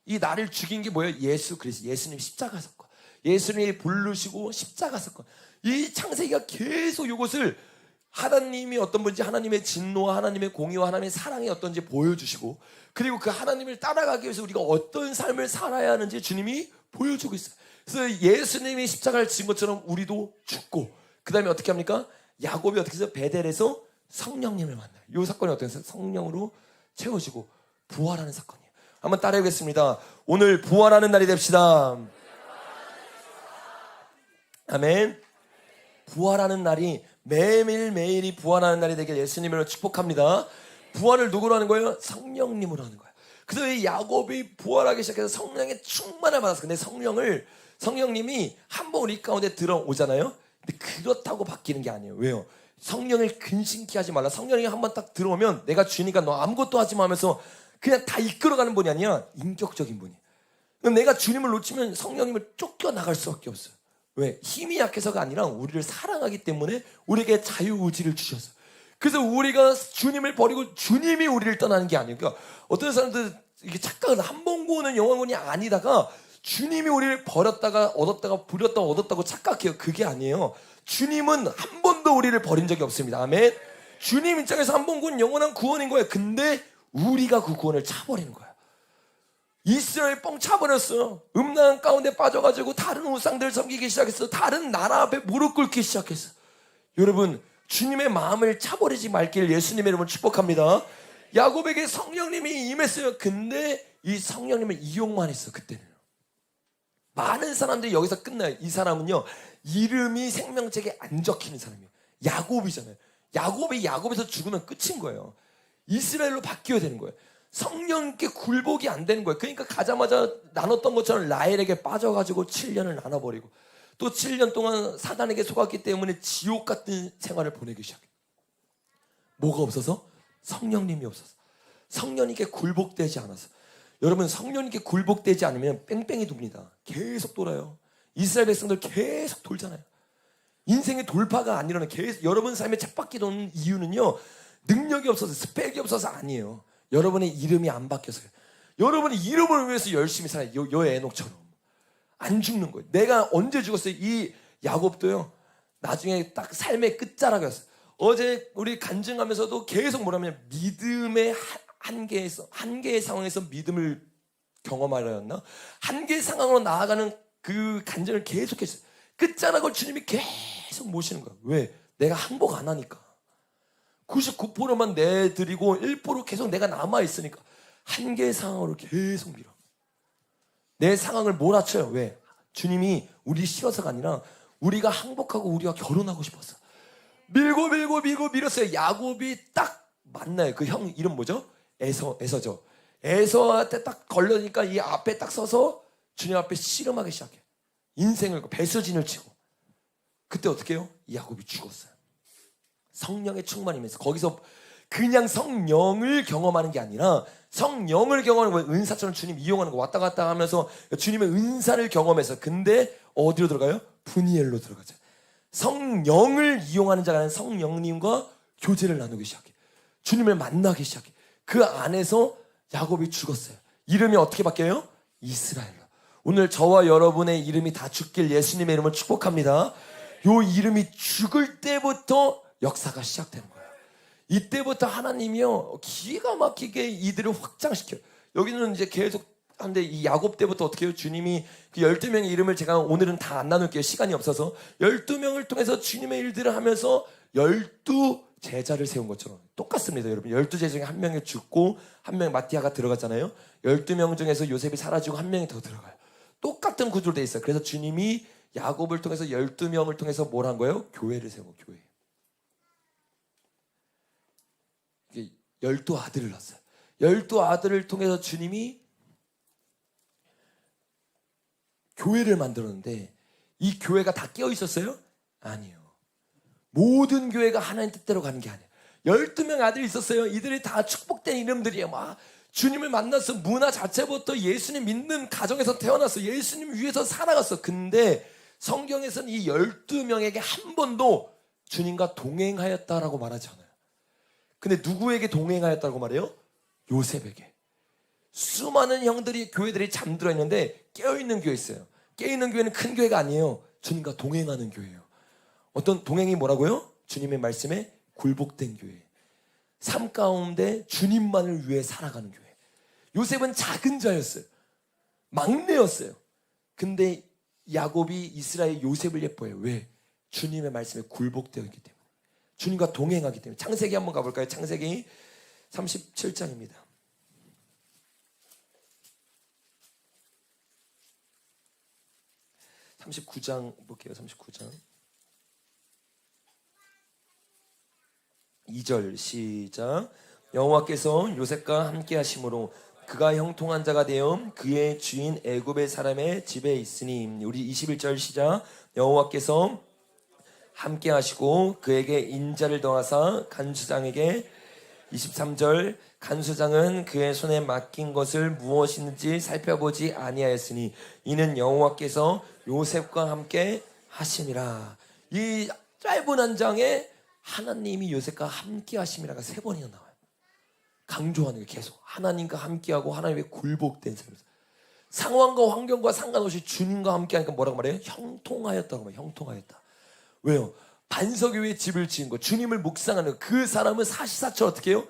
이 나를 죽인 게 뭐예요? 예수 그리스도, 예수님 십자가 사건. 예수님이 부르시고 십자가 사건. 이 창세기가 계속 이것을 하나님이 어떤 분인지, 하나님의 진노와 하나님의 공의와 하나님의 사랑이 어떤지 보여주시고, 그리고 그 하나님을 따라가기 위해서 우리가 어떤 삶을 살아야 하는지 주님이 보여주고 있어요. 그래서 예수님이 십자가를 지은 것처럼 우리도 죽고, 그 다음에 어떻게 합니까? 야곱이 어떻게 해서 베델에서 성령님을 만나요. 이 사건이 어떻게 해서 성령으로 채워지고 부활하는 사건이에요. 한번 따라해보겠습니다. 오늘 부활하는 날이 됩시다. 아멘. 부활하는 날이 매일매일이 부활하는 날이 되길 예수님으로 축복합니다. 부활을 누구로 하는 거예요? 성령님으로 하는 거예요. 그래서 이 야곱이 부활하기 시작해서 성령의 충만을 받았어요. 근데 성령님이 한번 우리 가운데 들어오잖아요. 근데 그렇다고 바뀌는 게 아니에요. 왜요? 성령을 근심케 하지 말라. 성령이 한번 딱 들어오면 내가 주니까 너 아무것도 하지 마 하면서 그냥 다 이끌어가는 분이 아니라 인격적인 분이에요. 내가 주님을 놓치면 성령님을 쫓겨나갈 수밖에 없어요. 왜? 힘이 약해서가 아니라 우리를 사랑하기 때문에 우리에게 자유의지를 주셨어요. 그래서 우리가 주님을 버리고 주님이 우리를 떠나는 게 아니에요. 그러니까 어떤 사람들 이게 착각은 한 번 구원은 영원군이 아니다가 주님이 우리를 버렸다가 얻었다가 부렸다가 얻었다고 착각해요. 그게 아니에요. 주님은 한 번도 우리를 버린 적이 없습니다. 아멘. 주님 입장에서 한 번 구원 영원한 구원인 거예요. 근데 우리가 그 구원을 차버리는 거예요. 이스라엘 뻥 차버렸어요. 음란 가운데 빠져가지고 다른 우상들 섬기기 시작했어. 다른 나라 앞에 무릎 꿇기 시작했어. 여러분, 주님의 마음을 차버리지 말길 예수님의 이름으로 축복합니다. 야곱에게 성령님이 임했어요. 근데 이 성령님을 이용만 했어. 그때는 많은 사람들이 여기서 끝나요. 이 사람은요, 이름이 생명책에 안 적히는 사람이에요. 야곱이잖아요. 야곱이 야곱에서 죽으면 끝인 거예요. 이스라엘로 바뀌어야 되는 거예요. 성령께 굴복이 안 되는 거예요. 그러니까 가자마자 나눴던 것처럼 라헬에게 빠져가지고 7년을 나눠버리고 또 7년 동안 사단에게 속았기 때문에 지옥 같은 생활을 보내기 시작해요. 뭐가 없어서? 성령님이 없어서. 성령님께 굴복되지 않아서. 여러분, 성령님께 굴복되지 않으면 뺑뺑이 돕니다. 계속 돌아요. 이스라엘 백성들 계속 돌잖아요. 인생의 돌파가 안 일어나요. 계속 여러분 삶에 쳇바퀴 도는 이유는요, 능력이 없어서, 스펙이 없어서 아니에요. 여러분의 이름이 안 바뀌어서요. 여러분의 이름을 위해서 열심히 살아요. 요 에녹처럼 안 죽는 거예요. 내가 언제 죽었어요? 이 야곱도요, 나중에 딱 삶의 끝자락이었어요. 어제 우리 간증하면서도 계속 뭐라면 믿음의 한계의 상황에서 믿음을 경험하려였나? 한계의 상황으로 나아가는 그 간증을 계속했어요. 끝자락을 주님이 계속 모시는 거야. 왜? 내가 항복 안 하니까. 99%만 내드리고 1% 계속 내가 남아있으니까 한계의 상황으로 계속 밀어. 내 상황을 몰아쳐요. 왜? 주님이 우리 싫어서가 아니라 우리가 항복하고 우리가 결혼하고 싶었어. 밀고 밀었어요. 야곱이 딱 만나요. 그 형 이름 뭐죠? 에서죠. 에서한테 딱 걸려니까 이 앞에 딱 서서 주님 앞에 씨름하기 시작해. 인생을 배수진을 치고. 그때 어떻게 해요? 야곱이 죽었어요. 성령의 충만이면서 거기서 그냥 성령을 경험하는 게 아니라 성령을 경험하는 거, 은사처럼 주님 이용하는 거, 왔다 갔다 하면서 주님의 은사를 경험해서. 근데 어디로 들어가요? 분이엘로 들어가죠. 성령을 이용하는 자가 성령님과 교제를 나누기 시작해. 주님을 만나기 시작해. 그 안에서 야곱이 죽었어요. 이름이 어떻게 바뀌어요? 이스라엘로. 오늘 저와 여러분의 이름이 다 죽길 예수님의 이름을 축복합니다. 요 이름이 죽을 때부터 역사가 시작되는 거예요. 이때부터 하나님이요, 기가 막히게 이들을 확장시켜요. 여기는 이제 계속 한데 이 야곱 때부터 어떻게 해요? 주님이 그 12명의 이름을 제가 오늘은 다 안 나눌게요. 시간이 없어서. 12명을 통해서 주님의 일들을 하면서 12 제자를 세운 것처럼 똑같습니다. 여러분, 12제자 중에 한 명이 죽고 한 명 마티아가 들어갔잖아요. 12명 중에서 요셉이 사라지고 한 명이 더 들어가요. 똑같은 구조로 돼 있어요. 그래서 주님이 야곱을 통해서 12명을 통해서 뭘 한 거예요? 교회를 세운 거예요. 교회. 12 아들을 낳았어요. 12 아들을 통해서 주님이 교회를 만들었는데 이 교회가 다 깨어 있었어요? 아니요. 모든 교회가 하나님 뜻대로 가는 게 아니에요. 12명 아들이 있었어요. 이들이 다 축복된 이름들이에요. 막 주님을 만나서 문화 자체부터 예수님 믿는 가정에서 태어났어. 예수님 위해서 살아갔어. 근데 성경에서는 이 12명에게 한 번도 주님과 동행하였다라고 말하지 않아요. 근데 누구에게 동행하였다고 말해요? 요셉에게. 수많은 형들이, 교회들이 잠들어 있는데 깨어있는 교회 있어요. 깨어있는 교회는 큰 교회가 아니에요. 주님과 동행하는 교회예요. 어떤 동행이 뭐라고요? 주님의 말씀에 굴복된 교회. 삶 가운데 주님만을 위해 살아가는 교회. 요셉은 작은 자였어요. 막내였어요. 근데 야곱이 이스라엘 요셉을 예뻐해요. 왜? 주님의 말씀에 굴복되어 있기 때문에. 주님과 동행하기 때문에. 창세기 한번 가볼까요? 창세기 37장입니다. 39장 볼게요. 39장 2절 시작. 여호와께서 요셉과 함께 하심으로 그가 형통한 자가 되어 그의 주인 애굽의 사람의 집에 있으니. 우리 21절 시작. 여호와께서 함께 하시고 그에게 인자를 더하사 간수장에게. 23절. 간수장은 그의 손에 맡긴 것을 무엇인지 살펴보지 아니하였으니 이는 여호와께서 요셉과 함께 하심이라. 이 짧은 한 장에 하나님이 요셉과 함께 하심이라가 3번이나 나와요. 강조하는 게 계속 하나님과 함께하고 하나님의 굴복된 삶. 상황과 환경과 상관없이 주님과 함께하니까 뭐라고 말해요? 형통하였다고 말해요. 형통하였다. 왜요? 반석 위에 집을 지은 거, 주님을 묵상하는 그 사람은 사시사철 어떻게 해요?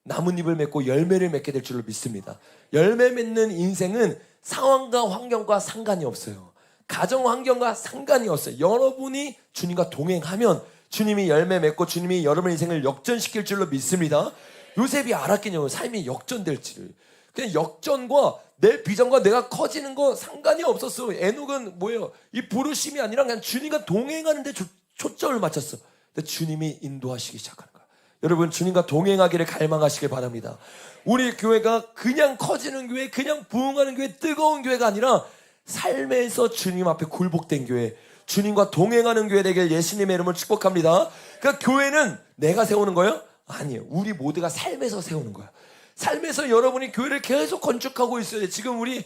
나뭇잎을 맺고 열매를 맺게 될 줄로 믿습니다. 열매 맺는 인생은 상황과 환경과 상관이 없어요. 가정 환경과 상관이 없어요. 여러분이 주님과 동행하면 주님이 열매 맺고 주님이 여러분의 인생을 역전시킬 줄로 믿습니다. 요셉이 알았겠냐고, 삶이 역전될지를. 그냥 역전과 내 비전과 내가 커지는 거 상관이 없었어. 에녹은 뭐예요? 이 부르심이 아니라 그냥 주님과 동행하는 데 초점을 맞췄어. 근데 주님이 인도하시기 시작하는 거예요. 여러분, 주님과 동행하기를 갈망하시길 바랍니다. 우리 교회가 그냥 커지는 교회, 그냥 부흥하는 교회, 뜨거운 교회가 아니라 삶에서 주님 앞에 굴복된 교회, 주님과 동행하는 교회 되길 예수님의 이름으로 축복합니다. 그러니까 교회는 내가 세우는 거예요? 아니에요. 우리 모두가 삶에서 세우는 거야. 삶에서 여러분이 교회를 계속 건축하고 있어요. 지금 우리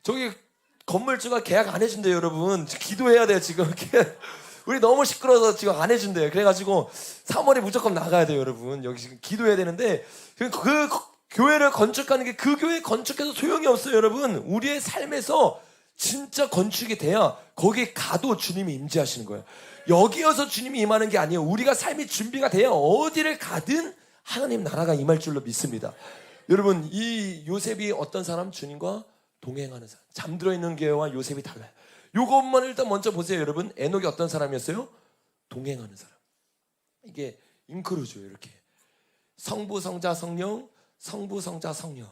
저기 건물주가 계약 안 해준대요, 여러분. 기도해야 돼요, 지금. 우리 너무 시끄러워서 지금 안 해준대요. 그래가지고 3월에 무조건 나가야 돼요, 여러분. 여기 지금 기도해야 되는데 그 교회를 건축하는 게 그 교회 건축해도 소용이 없어요, 여러분. 우리의 삶에서 진짜 건축이 돼야 거기에 가도 주님이 임재하시는 거예요. 여기여서 주님이 임하는 게 아니에요. 우리가 삶이 준비가 돼야 어디를 가든 하나님 나라가 임할 줄로 믿습니다. 여러분, 이 요셉이 어떤 사람? 주님과 동행하는 사람. 잠들어 있는 교회와 요셉이 달라요. 요것만 일단 먼저 보세요, 여러분. 에녹이 어떤 사람이었어요? 동행하는 사람. 이게 잉크루죠, 이렇게. 성부, 성자, 성령, 성부, 성자, 성령.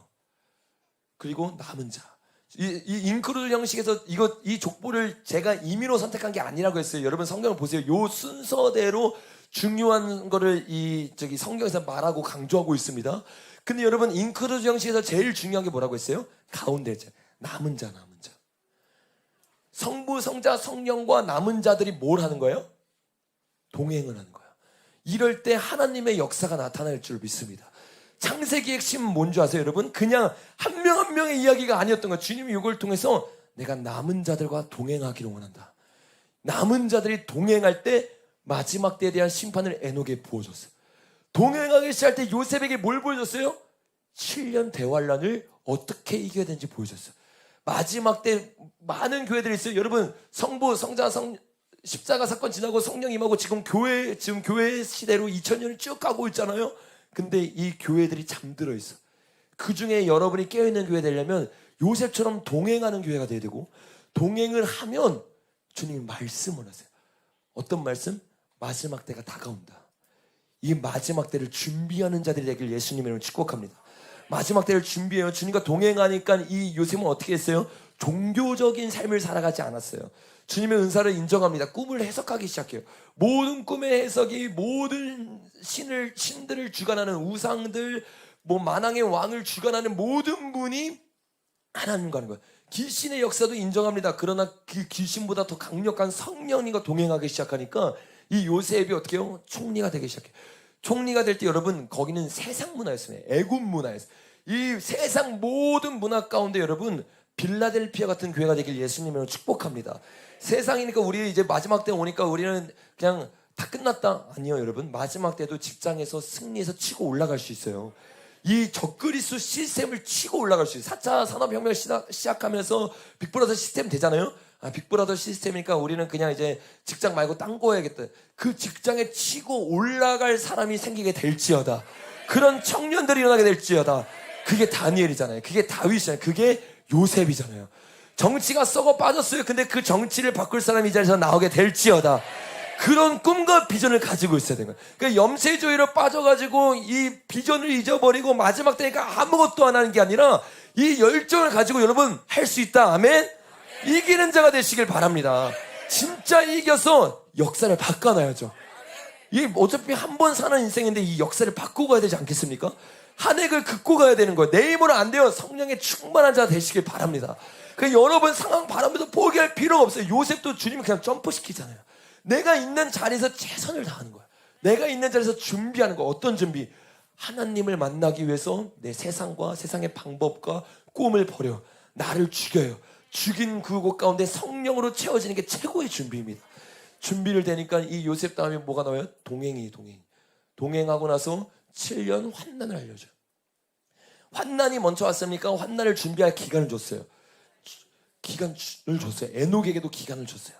그리고 남은 자. 이 잉크루드 형식에서 이 족보를 제가 임의로 선택한 게 아니라고 했어요. 여러분, 성경을 보세요. 요 순서대로 중요한 거를 성경에서 말하고 강조하고 있습니다. 근데 여러분, 잉크루드 형식에서 제일 중요한 게 뭐라고 했어요? 가운데죠. 남은 자, 남은 자. 성부, 성자, 성령과 남은 자들이 뭘 하는 거예요? 동행을 하는 거예요. 이럴 때 하나님의 역사가 나타날 줄 믿습니다. 창세기의 핵심은 뭔지 아세요, 여러분? 그냥 한 명 한 명의 이야기가 아니었던 거예요. 주님이 이걸 통해서 내가 남은 자들과 동행하기를 원한다. 남은 자들이 동행할 때 마지막 때에 대한 심판을 에녹에 부어줬어요. 동행하기 시작할 때 요셉에게 뭘 보여줬어요? 7년 대환란을 어떻게 이겨야 되는지 보여줬어요. 마지막 때 많은 교회들이 있어요. 여러분, 성부, 성자, 십자가 사건 지나고 성령 임하고 지금 교회 시대로 2000년을 쭉 가고 있잖아요. 근데 이 교회들이 잠들어 있어. 그 중에 여러분이 깨어있는 교회 되려면 요셉처럼 동행하는 교회가 돼야 되고, 동행을 하면 주님이 말씀을 하세요. 어떤 말씀? 마지막 때가 다가온다. 이 마지막 때를 준비하는 자들이 되길 예수님의 이름으로 축복합니다. 마지막 때를 준비해요. 주님과 동행하니까 이 요셉은 어떻게 했어요? 종교적인 삶을 살아가지 않았어요. 주님의 은사를 인정합니다. 꿈을 해석하기 시작해요. 모든 꿈의 해석이 모든 신들을 주관하는 우상들, 만왕의 왕을 주관하는 모든 분이 하나님과 하는 거예요. 귀신의 역사도 인정합니다. 그러나 그 귀신보다 더 강력한 성령님과 동행하기 시작하니까 이 요셉이 어떻게 해요? 총리가 되기 시작해요. 총리가 될 때 여러분, 거기는 세상 문화였어요. 애굽 문화였어요. 이 세상 모든 문화 가운데 여러분, 빌라델피아 같은 교회가 되길 예수님으로 축복합니다. 세상이니까 우리 이제 마지막 때 오니까 우리는 그냥 다 끝났다. 아니요, 여러분. 마지막 때도 직장에서 승리해서 치고 올라갈 수 있어요. 이 적그리스 시스템을 치고 올라갈 수 있어요. 4차 산업혁명 시작하면서 빅브라더 시스템 되잖아요. 빅브라더 시스템이니까 우리는 그냥 이제 직장 말고 딴 거 해야겠다. 그 직장에 치고 올라갈 사람이 생기게 될지어다. 그런 청년들이 일어나게 될지어다. 그게 다니엘이잖아요. 그게 다윗이잖아요. 그게 요셉이잖아요. 정치가 썩어 빠졌어요. 근데 그 정치를 바꿀 사람이 이 자리에서 나오게 될지어다. 그런 꿈과 비전을 가지고 있어야 되는 거예요. 그러니까 염세주의로 빠져가지고 이 비전을 잊어버리고 마지막 때니까 아무것도 안 하는 게 아니라 이 열정을 가지고 여러분 할 수 있다. 아멘? 이기는 자가 되시길 바랍니다. 진짜 이겨서 역사를 바꿔놔야죠. 이 어차피 한 번 사는 인생인데 이 역사를 바꾸고 가야 되지 않겠습니까? 한 획을 긋고 가야 되는 거예요. 내 힘으로 안 돼요. 성령의 충만한 자 되시길 바랍니다. 여러분 상황 바라면서 포기할 필요가 없어요. 요셉도 주님이 그냥 점프시키잖아요. 내가 있는 자리에서 최선을 다하는 거야. 내가 있는 자리에서 준비하는 거. 어떤 준비? 하나님을 만나기 위해서 내 세상과 세상의 방법과 꿈을 버려 나를 죽여요. 죽인 그곳 가운데 성령으로 채워지는 게 최고의 준비입니다. 준비를 되니까 이 요셉 다음에 뭐가 나와요? 동행하고 나서 7년 환난을 알려줘요. 환난이 먼저 왔습니까? 환난을 준비할 기간을 줬어요. 에녹에게도 기간을 줬어요.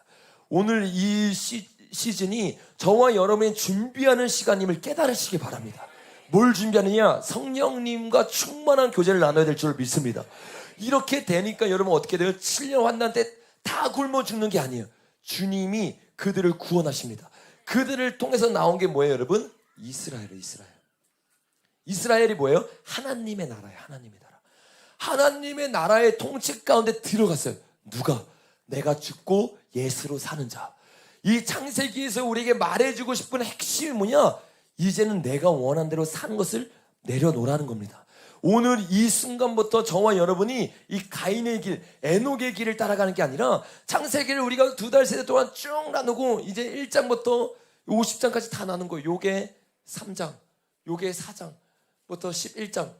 오늘 이 시즌이 저와 여러분이 준비하는 시간임을 깨달으시기 바랍니다. 뭘 준비하느냐? 성령님과 충만한 교제를 나눠야 될 줄 믿습니다. 이렇게 되니까 여러분 어떻게 돼요? 7년 환난 때 다 굶어 죽는 게 아니에요. 주님이 그들을 구원하십니다. 그들을 통해서 나온 게 뭐예요, 여러분? 이스라엘이 뭐예요? 하나님의 나라예요. 하나님의 나라의 통치 가운데 들어갔어요. 누가? 내가 죽고 예수로 사는 자. 이 창세기에서 우리에게 말해주고 싶은 핵심이 뭐냐? 이제는 내가 원하는 대로 사는 것을 내려놓으라는 겁니다. 오늘 이 순간부터 저와 여러분이 이 가인의 길, 에녹의 길을 따라가는 게 아니라 창세기를 우리가 2달, 3달 동안 쭉 나누고 이제 1장부터 50장까지 다 나눈 거예요. 요게 3장, 요게 4장부터 11장,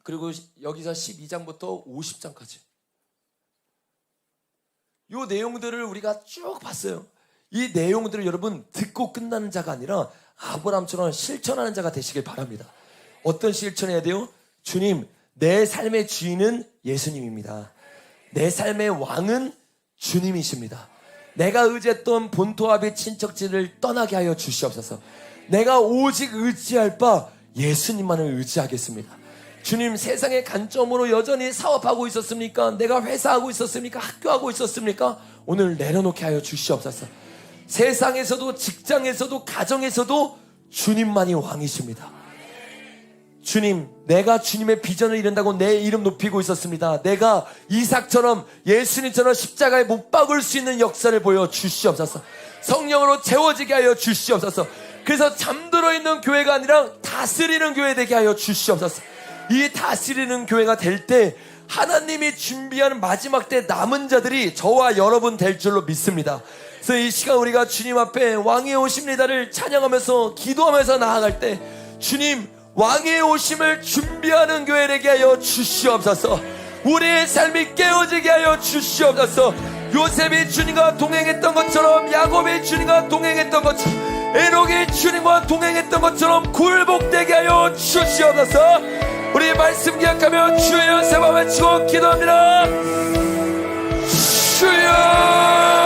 그리고 여기서 12장부터 50장까지. 요 내용들을 우리가 쭉 봤어요. 이 내용들을 여러분 듣고 끝나는 자가 아니라 아브라함처럼 실천하는 자가 되시길 바랍니다. 어떤 실천해야 돼요? 주님, 내 삶의 주인은 예수님입니다. 내 삶의 왕은 주님이십니다. 내가 의지했던 본토합의 친척지를 떠나게 하여 주시옵소서. 내가 오직 의지할 바 예수님만을 의지하겠습니다. 주님, 세상의 관점으로 여전히 사업하고 있었습니까? 내가 회사하고 있었습니까? 학교하고 있었습니까? 오늘 내려놓게 하여 주시옵소서. 세상에서도 직장에서도 가정에서도 주님만이 왕이십니다. 주님, 내가 주님의 비전을 이룬다고 내 이름 높이고 있었습니다. 내가 이삭처럼 예수님처럼 십자가에 못 박을 수 있는 역사를 보여 주시옵소서. 성령으로 채워지게 하여 주시옵소서. 그래서 잠들어 있는 교회가 아니라 다스리는 교회 되게 하여 주시옵소서. 이 다스리는 교회가 될 때 하나님이 준비하는 마지막 때 남은 자들이 저와 여러분 될 줄로 믿습니다. 그래서 이 시간 우리가 주님 앞에 왕의 오십니다를 찬양하면서 기도하면서 나아갈 때 주님, 왕의 오심을 준비하는 교회 되게 하여 주시옵소서. 우리의 삶이 깨어지게 하여 주시옵소서. 요셉이 주님과 동행했던 것처럼, 야곱이 주님과 동행했던 것처럼, 에녹이 주님과 동행했던 것처럼 굴복되게 하여 주시옵소서. 우리 말씀 기억하며 주여 세번 외치고 기도합니다. 주여.